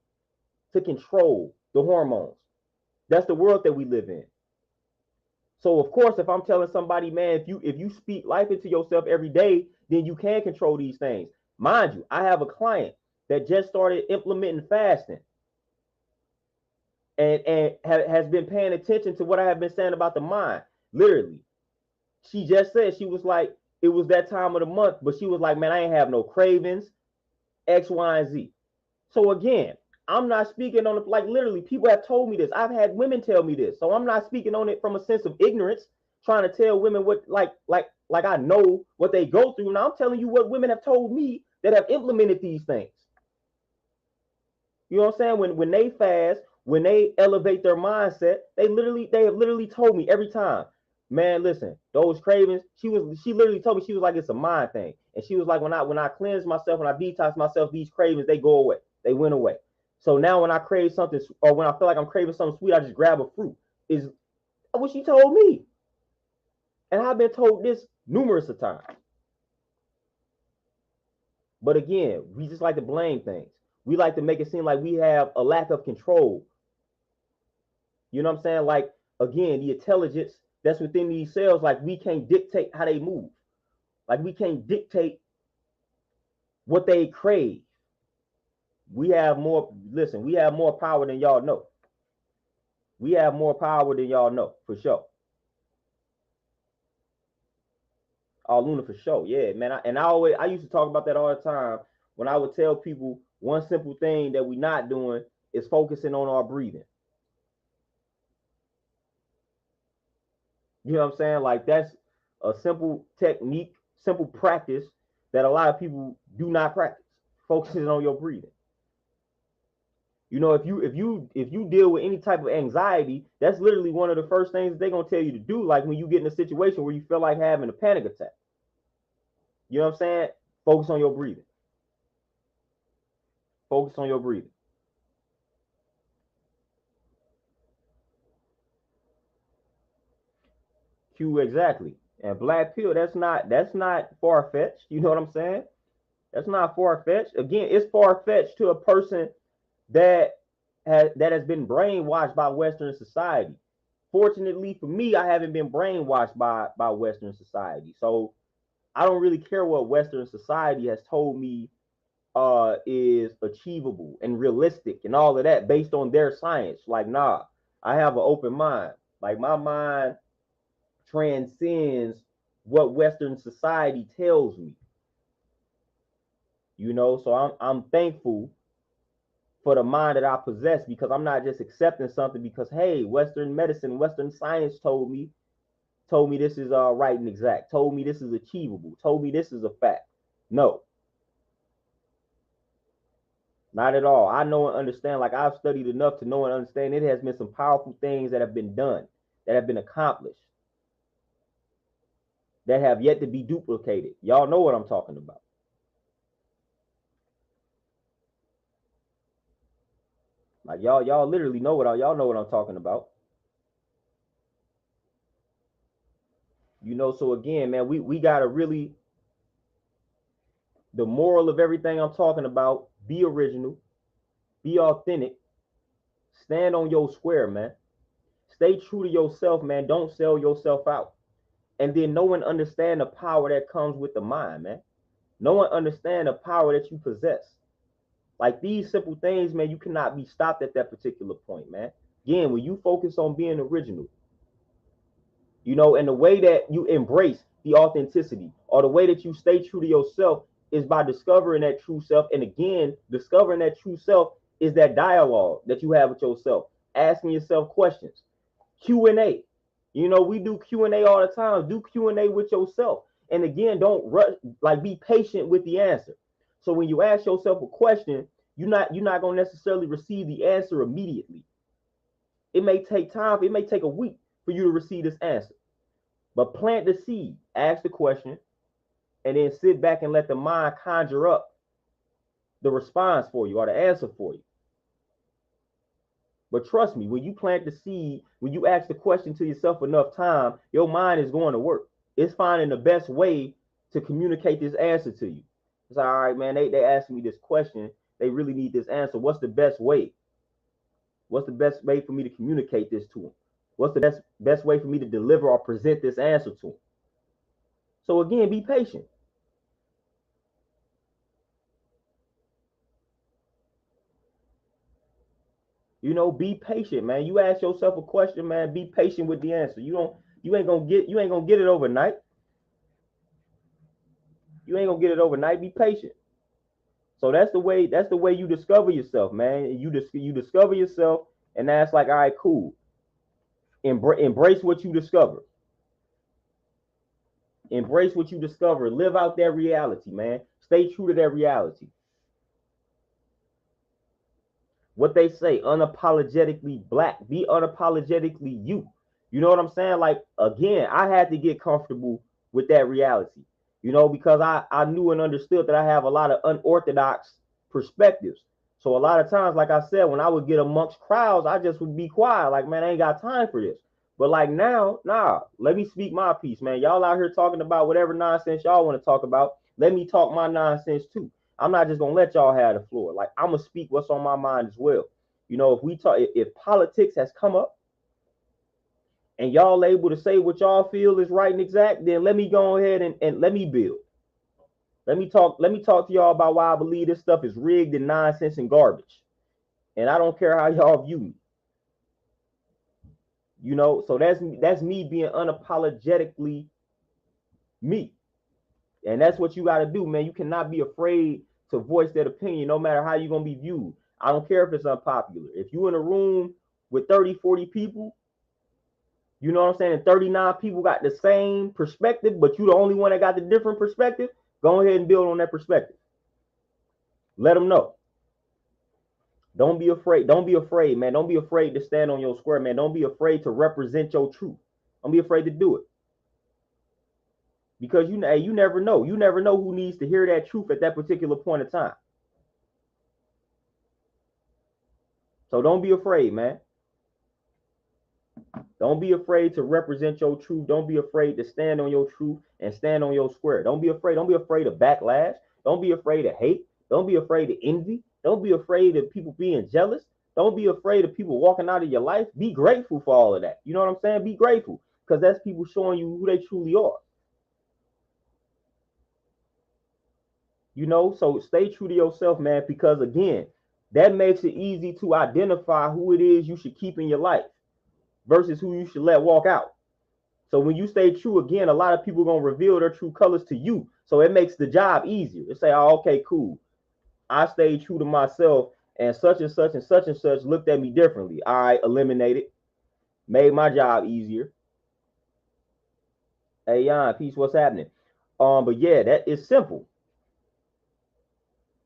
to control the hormones. That's the world that we live in. So of course, if I'm telling somebody, man, if you speak life into yourself every day, then you can control these things. Mind you, I have a client that just started implementing fasting and has been paying attention to what I have been saying about the mind. Literally, she just said, she was like, it was that time of the month, but she was like, man, I ain't have no cravings, X, Y, and Z. So again, I'm not speaking on it, like literally people have told me this. I've had women tell me this. So I'm not speaking on it from a sense of ignorance, trying to tell women what like I know what they go through. Now I'm telling you what women have told me that have implemented these things. You know what I'm saying? When they fast, when they elevate their mindset, they have literally told me every time, man, listen, those cravings, she literally told me, she was like, it's a mind thing. And she was like, when I cleanse myself, when I detox myself, these cravings, they go away. They went away. So now when I crave something, or when I feel like I'm craving something sweet, I just grab a fruit. Is what she told me. And I've been told this numerous of times. But again, we just like to blame things. We like to make it seem like we have a lack of control. You know what I'm saying? Like, again, the intelligence that's within these cells, like we can't dictate how they move. Like we can't dictate what they crave. We have more power than y'all know. We have more power than y'all know, for sure. Oh, Luna, for sure. Yeah, man. I used to talk about that all the time when I would tell people one simple thing that we're not doing is focusing on our breathing. You know what I'm saying? Like that's a simple technique, simple practice that a lot of people do not practice. Focusing on your breathing. You know, if you deal with any type of anxiety, that's literally one of the first things they're gonna tell you to do. Like when you get in a situation where you feel like having a panic attack. You know what I'm saying? Focus on your breathing. Focus on your breathing. Q, exactly. And black pill, that's not far fetched. You know what I'm saying? That's not far fetched. Again, it's far fetched to a person that has been brainwashed by Western society. Fortunately for me, I haven't been brainwashed by Western society. So I don't really care what Western society has told me is achievable and realistic and all of that based on their science. Like, nah, I have an open mind. Like, my mind transcends what Western society tells me. You know, so I'm thankful for the mind that I possess, because I'm not just accepting something because, hey, Western medicine, Western science told me this is right and exact, told me this is achievable, told me this is a fact. No, not at all. I know and understand, like, I've studied enough to know and understand it has been some powerful things that have been done, that have been accomplished, that have yet to be duplicated. Y'all know what I'm talking about. Like, y'all literally know y'all know what I'm talking about. You know, so again, man, we gotta really, the moral of everything I'm talking about, be original, be authentic, stand on your square, man. Stay true to yourself, man. Don't sell yourself out. And then know and understand the power that comes with the mind, man. Know and understand the power that you possess. Like, these simple things, man, you cannot be stopped at that particular point, man. Again, when you focus on being original, you know, and the way that you embrace the authenticity, or the way that you stay true to yourself, is by discovering that true self. And again, discovering that true self is that dialogue that you have with yourself, asking yourself questions. Q&A. You know, we do Q&A all the time. Do Q&A with yourself. And again, don't rush, like, be patient with the answer. So when you ask yourself a question, you're not going to necessarily receive the answer immediately. It may take time. It may take a week for you to receive this answer. But plant the seed, ask the question, and then sit back and let the mind conjure up the response for you, or the answer for you. But trust me, when you plant the seed, when you ask the question to yourself enough time, your mind is going to work. It's finding the best way to communicate this answer to you. It's like, all right, man, they asked me this question. They really need this answer. What's the best way? What's the best way for me to communicate this to them? What's the best way for me to deliver or present this answer to them? So again, be patient. You know, be patient, man. You ask yourself a question, man. Be patient with the answer. You ain't gonna get it overnight. You ain't gonna get it overnight. Be patient. So that's the way. That's the way you discover yourself, man. You discover yourself, and that's like, all right, cool. Embrace what you discover. Embrace what you discover. Live out that reality, man. Stay true to that reality. What they say, unapologetically black. Be unapologetically you. You know what I'm saying? Like, again, I had to get comfortable with that reality, you know, because I knew and understood that I have a lot of unorthodox perspectives. So a lot of times, like I said, when I would get amongst crowds, I just would be quiet, like, man, I ain't got time for this. But like now, nah, let me speak my piece, man. Y'all out here talking about whatever nonsense y'all want to talk about. Let me talk my nonsense too. I'm not just gonna let y'all have the floor. Like, I'm gonna speak what's on my mind as well. You know, if we talk, if politics has come up and y'all able to say what y'all feel is right and exact, then let me go ahead and let me build. Let me talk to y'all about why I believe this stuff is rigged and nonsense and garbage. And I don't care how y'all view me. You know, so that's me being unapologetically me. And that's what you got to do, man. You cannot be afraid to voice that opinion, no matter how you're going to be viewed. I don't care if it's unpopular. If you're in a room with 30, 40 people, you know what I'm saying, and 39 people got the same perspective, but you're the only one that got the different perspective, go ahead and build on that perspective. Let them know. Don't be afraid. Don't be afraid, man. Don't be afraid to stand on your square, man. Don't be afraid to represent your truth. Don't be afraid to do it. Because you never know. You never know who needs to hear that truth at that particular point in time. So don't be afraid, man. Don't be afraid to represent your truth. Don't be afraid to stand on your truth and stand on your square. Don't be afraid. Don't be afraid of backlash. Don't be afraid of hate. Don't be afraid of envy. Don't be afraid of people being jealous. Don't be afraid of people walking out of your life. Be grateful for all of that. You know what I'm saying? Be grateful, because that's people showing you who they truly are. You know, so stay true to yourself, man, because again, that makes it easy to identify who it is you should keep in your life versus who you should let walk out. So when you stay true, again, a lot of people are gonna reveal their true colors to you. So it makes the job easier. They say, oh, okay, cool. I stayed true to myself, and such and such and such and such looked at me differently. All right, eliminated, made my job easier. Hey, Jan, peace, what's happening? But yeah, that is simple.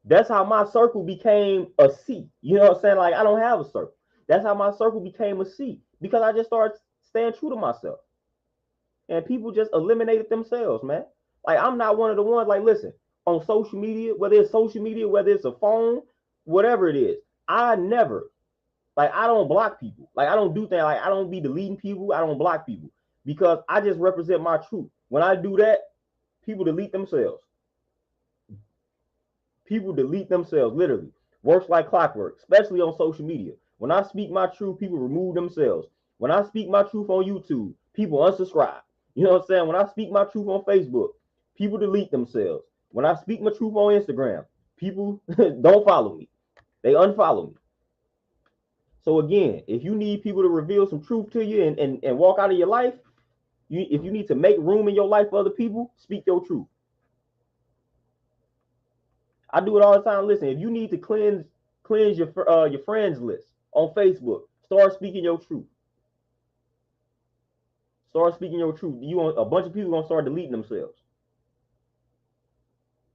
That's how my circle became a C. You know what I'm saying? Like, I don't have a circle. That's how my circle became a C because I just started staying true to myself. And people just eliminated themselves, man. Like, I'm not one of the ones, like, listen, on social media, whether it's a phone, whatever it is, I never, like, I don't block people. Like, I don't do things, like, I don't be deleting people. I don't block people because I just represent my truth. When I do that, people delete themselves. People delete themselves, literally. Works like clockwork, especially on social media. When I speak my truth, people remove themselves. When I speak my truth on YouTube, people unsubscribe. You know what I'm saying? When I speak my truth on Facebook, people delete themselves. When I speak my truth on Instagram, people don't follow me. They unfollow me. So again, if you need people to reveal some truth to you and walk out of your life, if you need to make room in your life for other people, speak your truth. I do it all the time. Listen, if you need to cleanse your friends list on Facebook, start speaking your truth. Start speaking your truth. You want a bunch of people gonna start deleting themselves.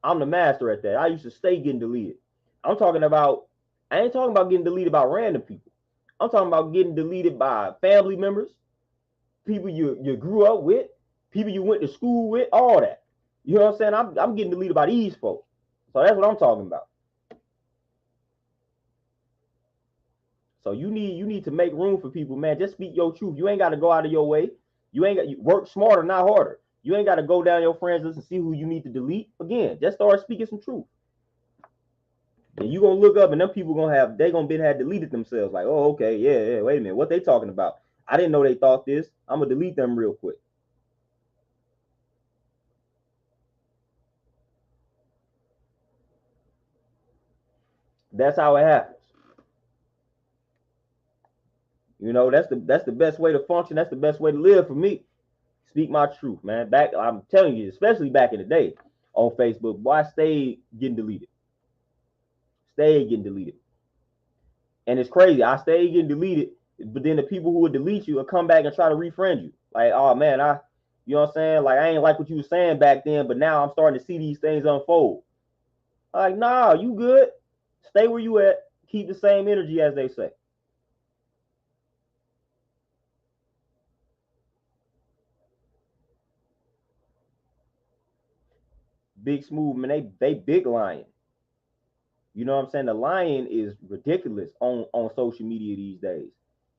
I'm the master at that. I used to stay getting deleted. I'm talking about. I ain't talking about getting deleted by random people. I'm talking about getting deleted by family members, people you grew up with, people you went to school with, all that. You know what I'm saying? I'm getting deleted by these folks. So that's what I'm talking about. So you need to make room for people, man. Just speak your truth. You ain't got to go out of your way. You ain't got you work smarter, not harder. You ain't got to go down your friends list and see who you need to delete. Again, just start speaking some truth. And you gonna look up and them people gonna have deleted themselves. Like, oh, okay, yeah, wait a minute, what they talking about? I didn't know they thought this. I'm gonna delete them real quick. That's how it happens. You know, that's the best way to function. That's the best way to live for me. Speak my truth, man. I'm telling you, especially back in the day on Facebook, boy, I stayed getting deleted. Stayed getting deleted. And it's crazy. I stayed getting deleted, but then the people who would delete you will come back and try to refriend you. Like, oh man, you know what I'm saying? Like, I ain't like what you were saying back then, but now I'm starting to see these things unfold. Like, nah, you good. Stay where you at. Keep the same energy, as they say. Big Smooth, man, they big lying. You know what I'm saying? The lying is ridiculous on social media these days.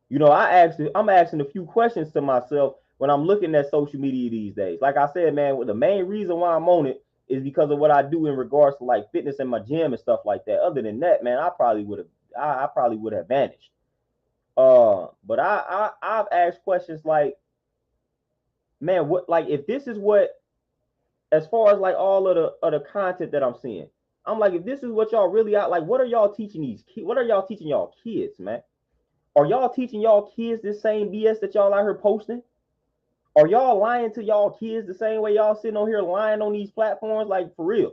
You know, I'm asking a few questions to myself when I'm looking at social media these days. Like I said, man, the main reason why I'm on it is because of what I do in regards to like fitness in my gym and stuff like that. Other than that, man, I probably would have vanished. But I've asked questions like, man, what, like, if this is what, as far as like all of the content that I'm seeing, I'm like, if this is what y'all really out, like, what are y'all teaching these kids? What are y'all teaching y'all kids, man? Are y'all teaching y'all kids this same BS that y'all out here posting? Are y'all lying to y'all kids the same way y'all sitting on here lying on these platforms? Like, for real.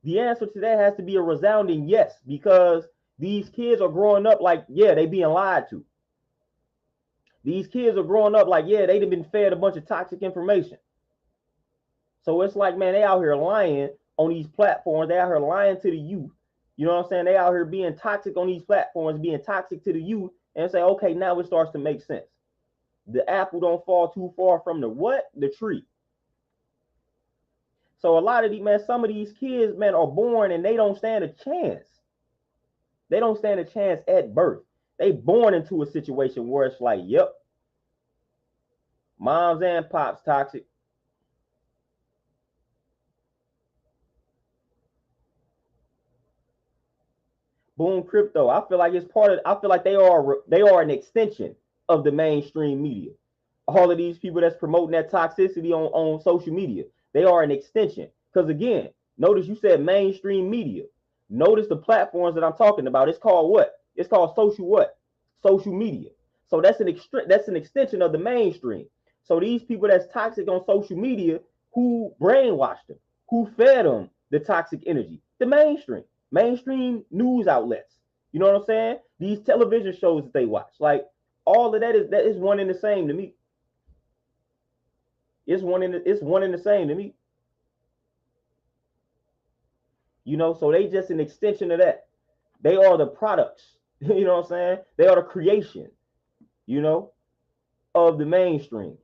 The answer to that has to be a resounding yes, because these kids are growing up like, yeah, they being lied to. These kids are growing up like, yeah, they've been fed a bunch of toxic information. So it's like, man, they out here lying on these platforms. They out here lying to the youth. You know what I'm saying? They out here being toxic on these platforms, being toxic to the youth, and say, okay, now it starts to make sense. The apple don't fall too far from the what? The tree. So a lot of these, man, some of these kids, man, are born and they don't stand a chance. They don't stand a chance at birth. They born into a situation where it's like, yep, moms and pops toxic. Boom crypto. I feel like it's part of. I feel like they are an extension of the mainstream media. All of these people that's promoting that toxicity on social media, they are an extension. Because again, Notice you said mainstream media. Notice the platforms that I'm talking about. It's called what? It's called social what? Social media. So that's an extension of the mainstream. So these people that's toxic on social media, who brainwashed them, who fed them the toxic energy, the mainstream news outlets. You know what I'm saying? These television shows that they watch, like all of that is one and the same to me. It's one and the same to me. You know, so they just an extension of that. They are the products. You know what I'm saying? They are the creation, you know, of the mainstream,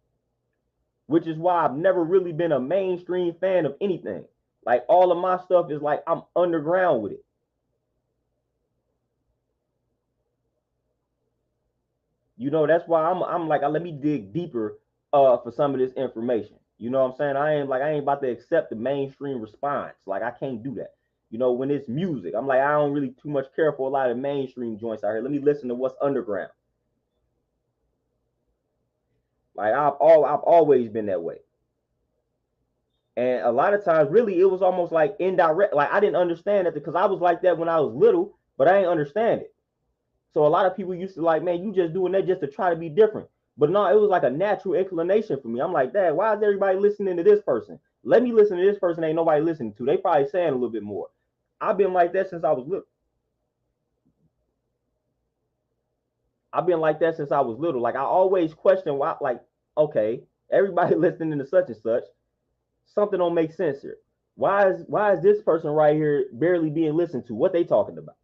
which is why I've never really been a mainstream fan of anything. Like all of my stuff is like I'm underground with it. You know, that's why I'm like, let me dig deeper for some of this information. You know what I'm saying? I ain't about to accept the mainstream response. Like I can't do that. You know, when it's music, I'm like, I don't really too much care for a lot of mainstream joints out here. Let me listen to what's underground. Like I've always been that way. And a lot of times, really, it was almost like indirect. Like I didn't understand it because I was like that when I was little, but I didn't understand it. So a lot of people used to like, man, you just doing that just to try to be different. But no, it was like a natural inclination for me. I'm like, Dad, why is everybody listening to this person? Let me listen to this person. Ain't nobody listening to. They probably saying a little bit more. I've been like that since I was little. I've been like that since I was little. Like I always question why. Like, okay, everybody listening to such and such. Something don't make sense here. Why is this person right here barely being listened to? What they talking about?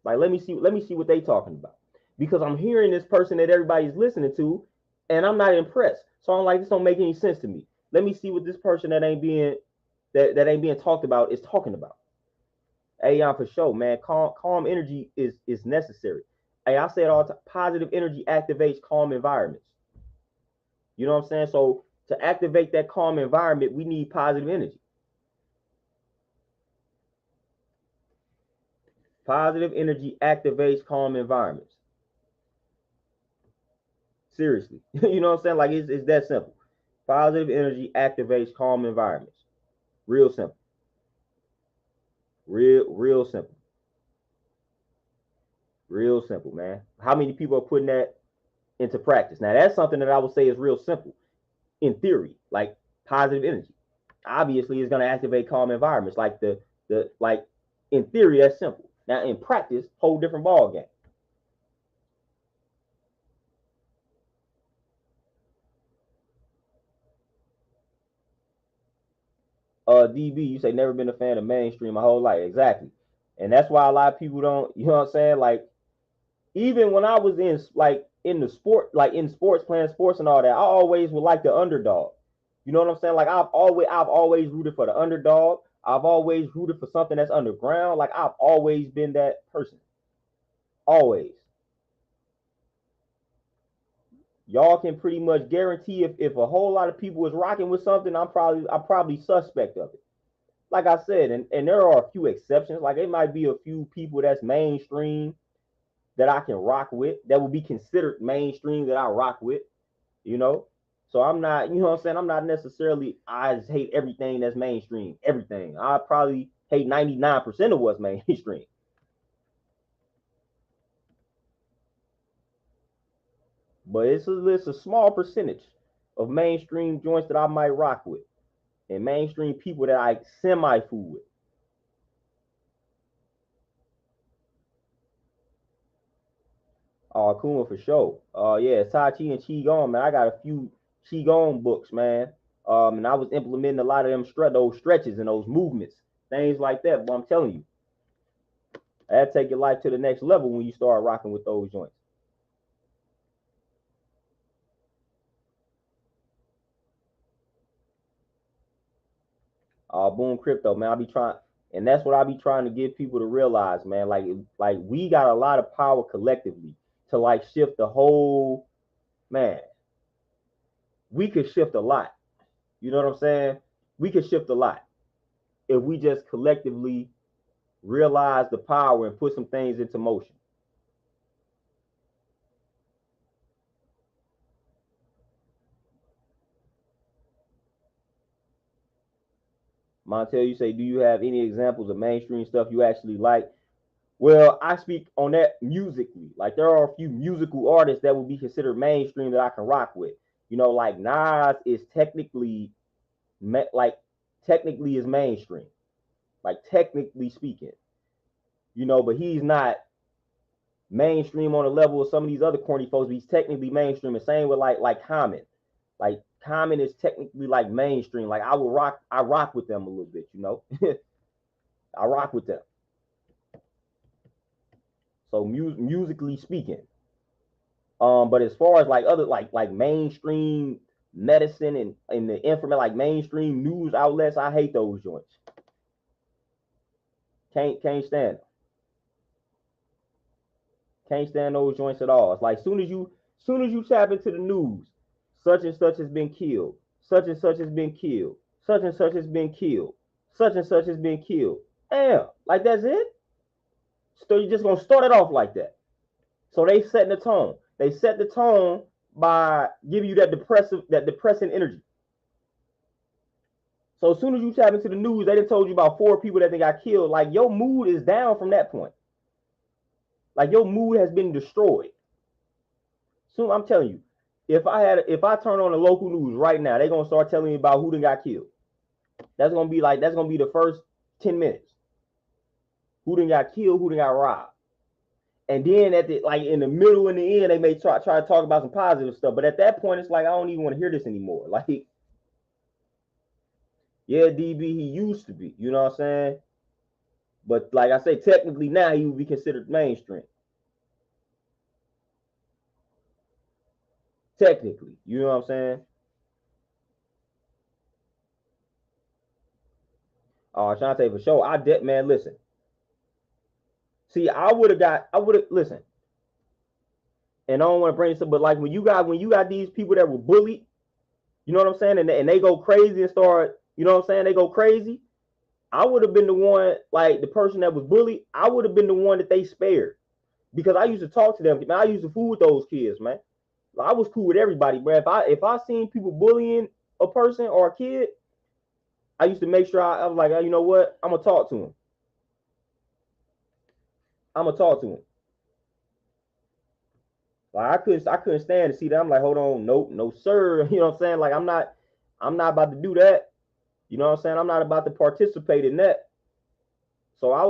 Like let me see what they talking about. Because I'm hearing this person that everybody's listening to, and I'm not impressed. So I'm like, this don't make any sense to me. Let me see what this person that ain't being talked about is talking about. Hey, for sure, man. Calm energy is necessary. Hey, I say it all the time. Positive energy activates calm environments. You know what I'm saying? So to activate that calm environment, we need positive energy. Positive energy activates calm environments. Seriously. You know what I'm saying? Like it's that simple. Positive energy activates calm environments. Real simple. Real simple. Real simple, man. How many people are putting that into practice? Now that's something that I would say is real simple in theory, like positive energy. Obviously, it's going to activate calm environments. Like the like in theory, that's simple. Now in practice, whole different ball game. DB, you say never been a fan of mainstream my whole life. Exactly. And that's why a lot of people don't, you know what I'm saying? Like, even when I was in like in the sport, like in sports, playing sports and all that, I always would like the underdog. You know what I'm saying? Like I've always rooted for the underdog. I've always rooted for something that's underground. Like I've always been that person. Always. Y'all can pretty much guarantee if a whole lot of people is rocking with something, I'm probably suspect of it. Like I said, and there are a few exceptions. Like it might be a few people that's mainstream that I can rock with, that would be considered mainstream that I rock with, you know. So I'm not, you know what I'm saying? I'm not necessarily, I just hate everything that's mainstream, everything. I probably hate 99% of what's mainstream. But it's a small percentage of mainstream joints that I might rock with and mainstream people that I semi fool with. Kuma for sure. Yeah, Tai Chi and Qigong, man. I got a few Qigong books, man. And I was implementing a lot of those stretches and those movements, things like that. But I'm telling you, that take your life to the next level when you start rocking with those joints. Boom crypto, man. I be trying, and that's what I be trying to get people to realize, man. Like we got a lot of power collectively to like shift the whole man. We could shift a lot. You know what I'm saying? We could shift a lot if we just collectively realize the power and put some things into motion. Montel, you say, do you have any examples of mainstream stuff you actually like? Well, I speak on that musically. Like there are a few musical artists that would be considered mainstream that I can rock with. You know, like Nas is technically like technically is mainstream. Like technically speaking. You know, but he's not mainstream on the level of some of these other corny folks, but he's technically mainstream. The same with like Common. Like Common is technically like mainstream. Like I rock with them a little bit, you know. I rock with them. So musically speaking. But as far as like other like mainstream medicine and the information like mainstream news outlets, I hate those joints. Can't stand them. Can't stand those joints at all. It's like soon as you tap into the news, such and such has been killed, such and such has been killed, such and such has been killed, such and such has been killed. Damn, like that's it? So you're just gonna start it off like that. So they set the tone. They set the tone by giving you that depressing energy. So as soon as you tap into the news, they done told you about 4 people that they got killed. Like your mood is down from that point. Like your mood has been destroyed. So I'm telling you, if I turn on the local news right now, they're gonna start telling me about who done got killed. That's gonna be the first 10 minutes. Who done got killed, who done got robbed. And then at the like in the middle and the end, they may try to talk about some positive stuff. But at that point, it's like I don't even want to hear this anymore. Like, yeah, DB, he used to be, you know what I'm saying? But like I say, technically now he would be considered mainstream. Technically, you know what I'm saying? Oh, Shante, for sure. Man, listen. See, I would have listen, and I don't want to bring this up, but like when you got these people that were bullied, you know what I'm saying, and they go crazy and start, you know what I'm saying, they go crazy. I would have been the one, like the person that was bullied, I would have been the one that they spared. Because I used to talk to them, man. I used to fool with those kids, man. I was cool with everybody, bro. If I seen people bullying a person or a kid, I used to make sure I was like, oh, you know what? I'm gonna talk to him. I'm gonna talk to him. Like I couldn't stand to see that. I'm like, hold on, nope, no sir. You know what I'm saying? Like I'm not about to do that. You know what I'm saying? I'm not about to participate in that. So I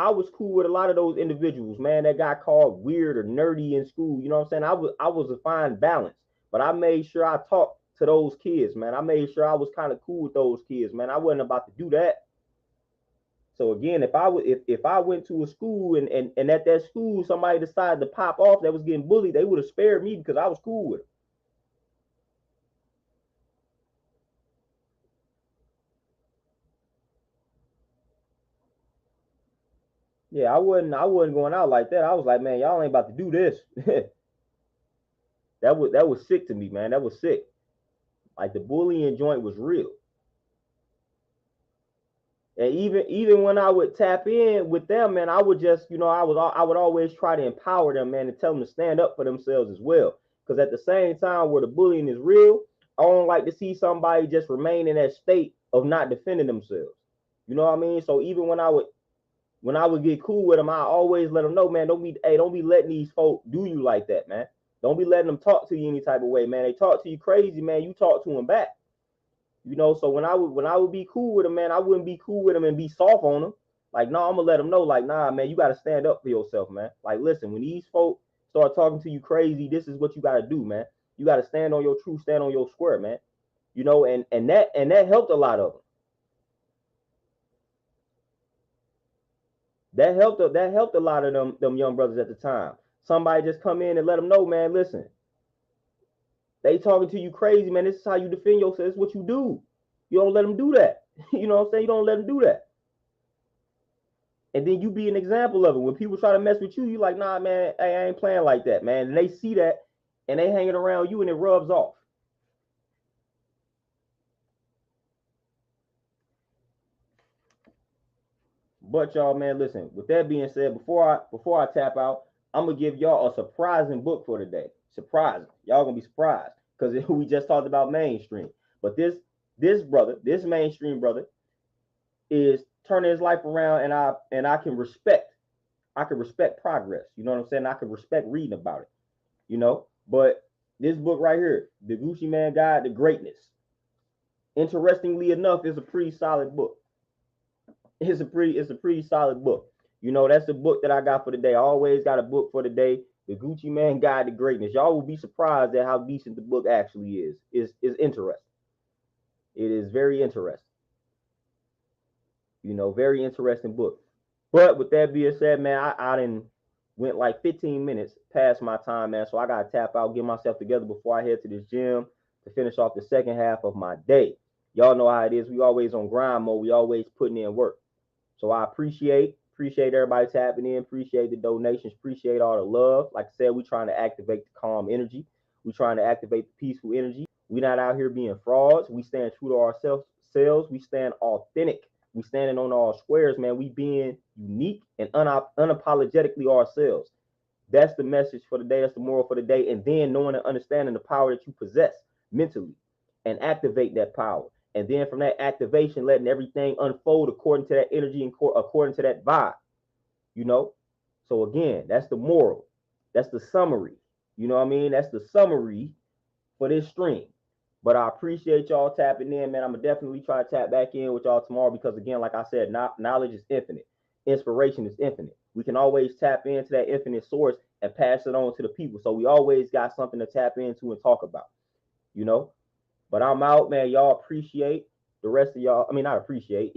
was cool with a lot of those individuals, man, that got called weird or nerdy in school. You know what I'm saying? I was a fine balance, but I made sure I talked to those kids, man. I made sure I was kind of cool with those kids, man. I wasn't about to do that. So again, if I went to a school and at that school somebody decided to pop off that was getting bullied, they would have spared me because I was cool with it. Yeah, I wasn't going out like that. I was like, man, y'all ain't about to do this. That was sick to me, man. That was sick. Like the bullying joint was real. And even when I would tap in with them, man, I would just, you know, I would always try to empower them, man, and tell them to stand up for themselves as well. Because at the same time, where the bullying is real, I don't like to see somebody just remain in that state of not defending themselves. You know what I mean? So even when I would get cool with them, I always let them know, man, don't be letting these folk do you like that, man. Don't be letting them talk to you any type of way, man. They talk to you crazy, man. You talk to them back. You know, so when I would be cool with them, man, I wouldn't be cool with them and be soft on them. Like, no, I'm gonna let them know, like, nah, man, you gotta stand up for yourself, man. Like, listen, when these folk start talking to you crazy, this is what you gotta do, man. You gotta stand on your truth, stand on your square, man. You know, and that helped a lot of them. That helped a lot of them young brothers at the time. Somebody just come in and let them know, man, listen, they talking to you crazy, man. This is how you defend yourself. This is what you do. You don't let them do that. You know what I'm saying? You don't let them do that. And then you be an example of it. When people try to mess with you, you like, nah, man, hey, I ain't playing like that, man. And they see that and they hanging around you and it rubs off. But y'all, man, listen, with that being said, before I tap out, I'm gonna give y'all a surprising book for today. Surprising. Y'all gonna be surprised. Because we just talked about mainstream. But this brother, this mainstream brother, is turning his life around, and I can respect progress. You know what I'm saying? I can respect reading about it, you know. But this book right here, The Gucci Man Guide to Greatness, interestingly enough, is a pretty solid book. It's a pretty solid book. You know, that's the book that I got for the day. I always got a book for the day. The Gucci Man Guide to Greatness. Y'all will be surprised at how decent the book actually is. Is interesting. It is very interesting. You know, very interesting book. But with that being said, man, I didn't went like 15 minutes past my time, man. So I gotta tap out, get myself together before I head to this gym to finish off the second half of my day. Y'all know how it is. We always on grind mode. We always putting in work. So I appreciate everybody tapping in. Appreciate the donations. Appreciate all the love. Like I said, we trying to activate the calm energy. We trying to activate the peaceful energy. We not out here being frauds. We stand true to ourselves. We stand authentic. We standing on our squares, man. We being unique and unapologetically ourselves. That's the message for the day. That's the moral for the day. And then knowing and understanding the power that you possess mentally and activate that power. And then from that activation, letting everything unfold according to that energy and according to that vibe, you know? So again, that's the moral. That's the summary. You know what I mean? That's the summary for this stream. But I appreciate y'all tapping in, man. I'm going to definitely try to tap back in with y'all tomorrow because, again, like I said, knowledge is infinite. Inspiration is infinite. We can always tap into that infinite source and pass it on to the people. So we always got something to tap into and talk about, you know? But I'm out, man. Y'all appreciate the rest of y'all. I mean, not appreciate.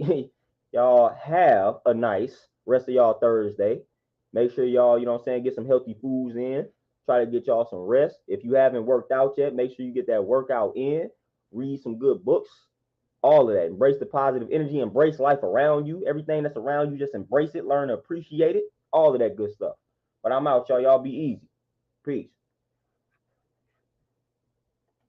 Y'all have a nice rest of y'all Thursday. Make sure y'all, you know what I'm saying, get some healthy foods in. Try to get y'all some rest. If you haven't worked out yet, make sure you get that workout in. Read some good books. All of that. Embrace the positive energy. Embrace life around you. Everything that's around you, just embrace it. Learn to appreciate it. All of that good stuff. But I'm out, y'all. Y'all be easy. Peace.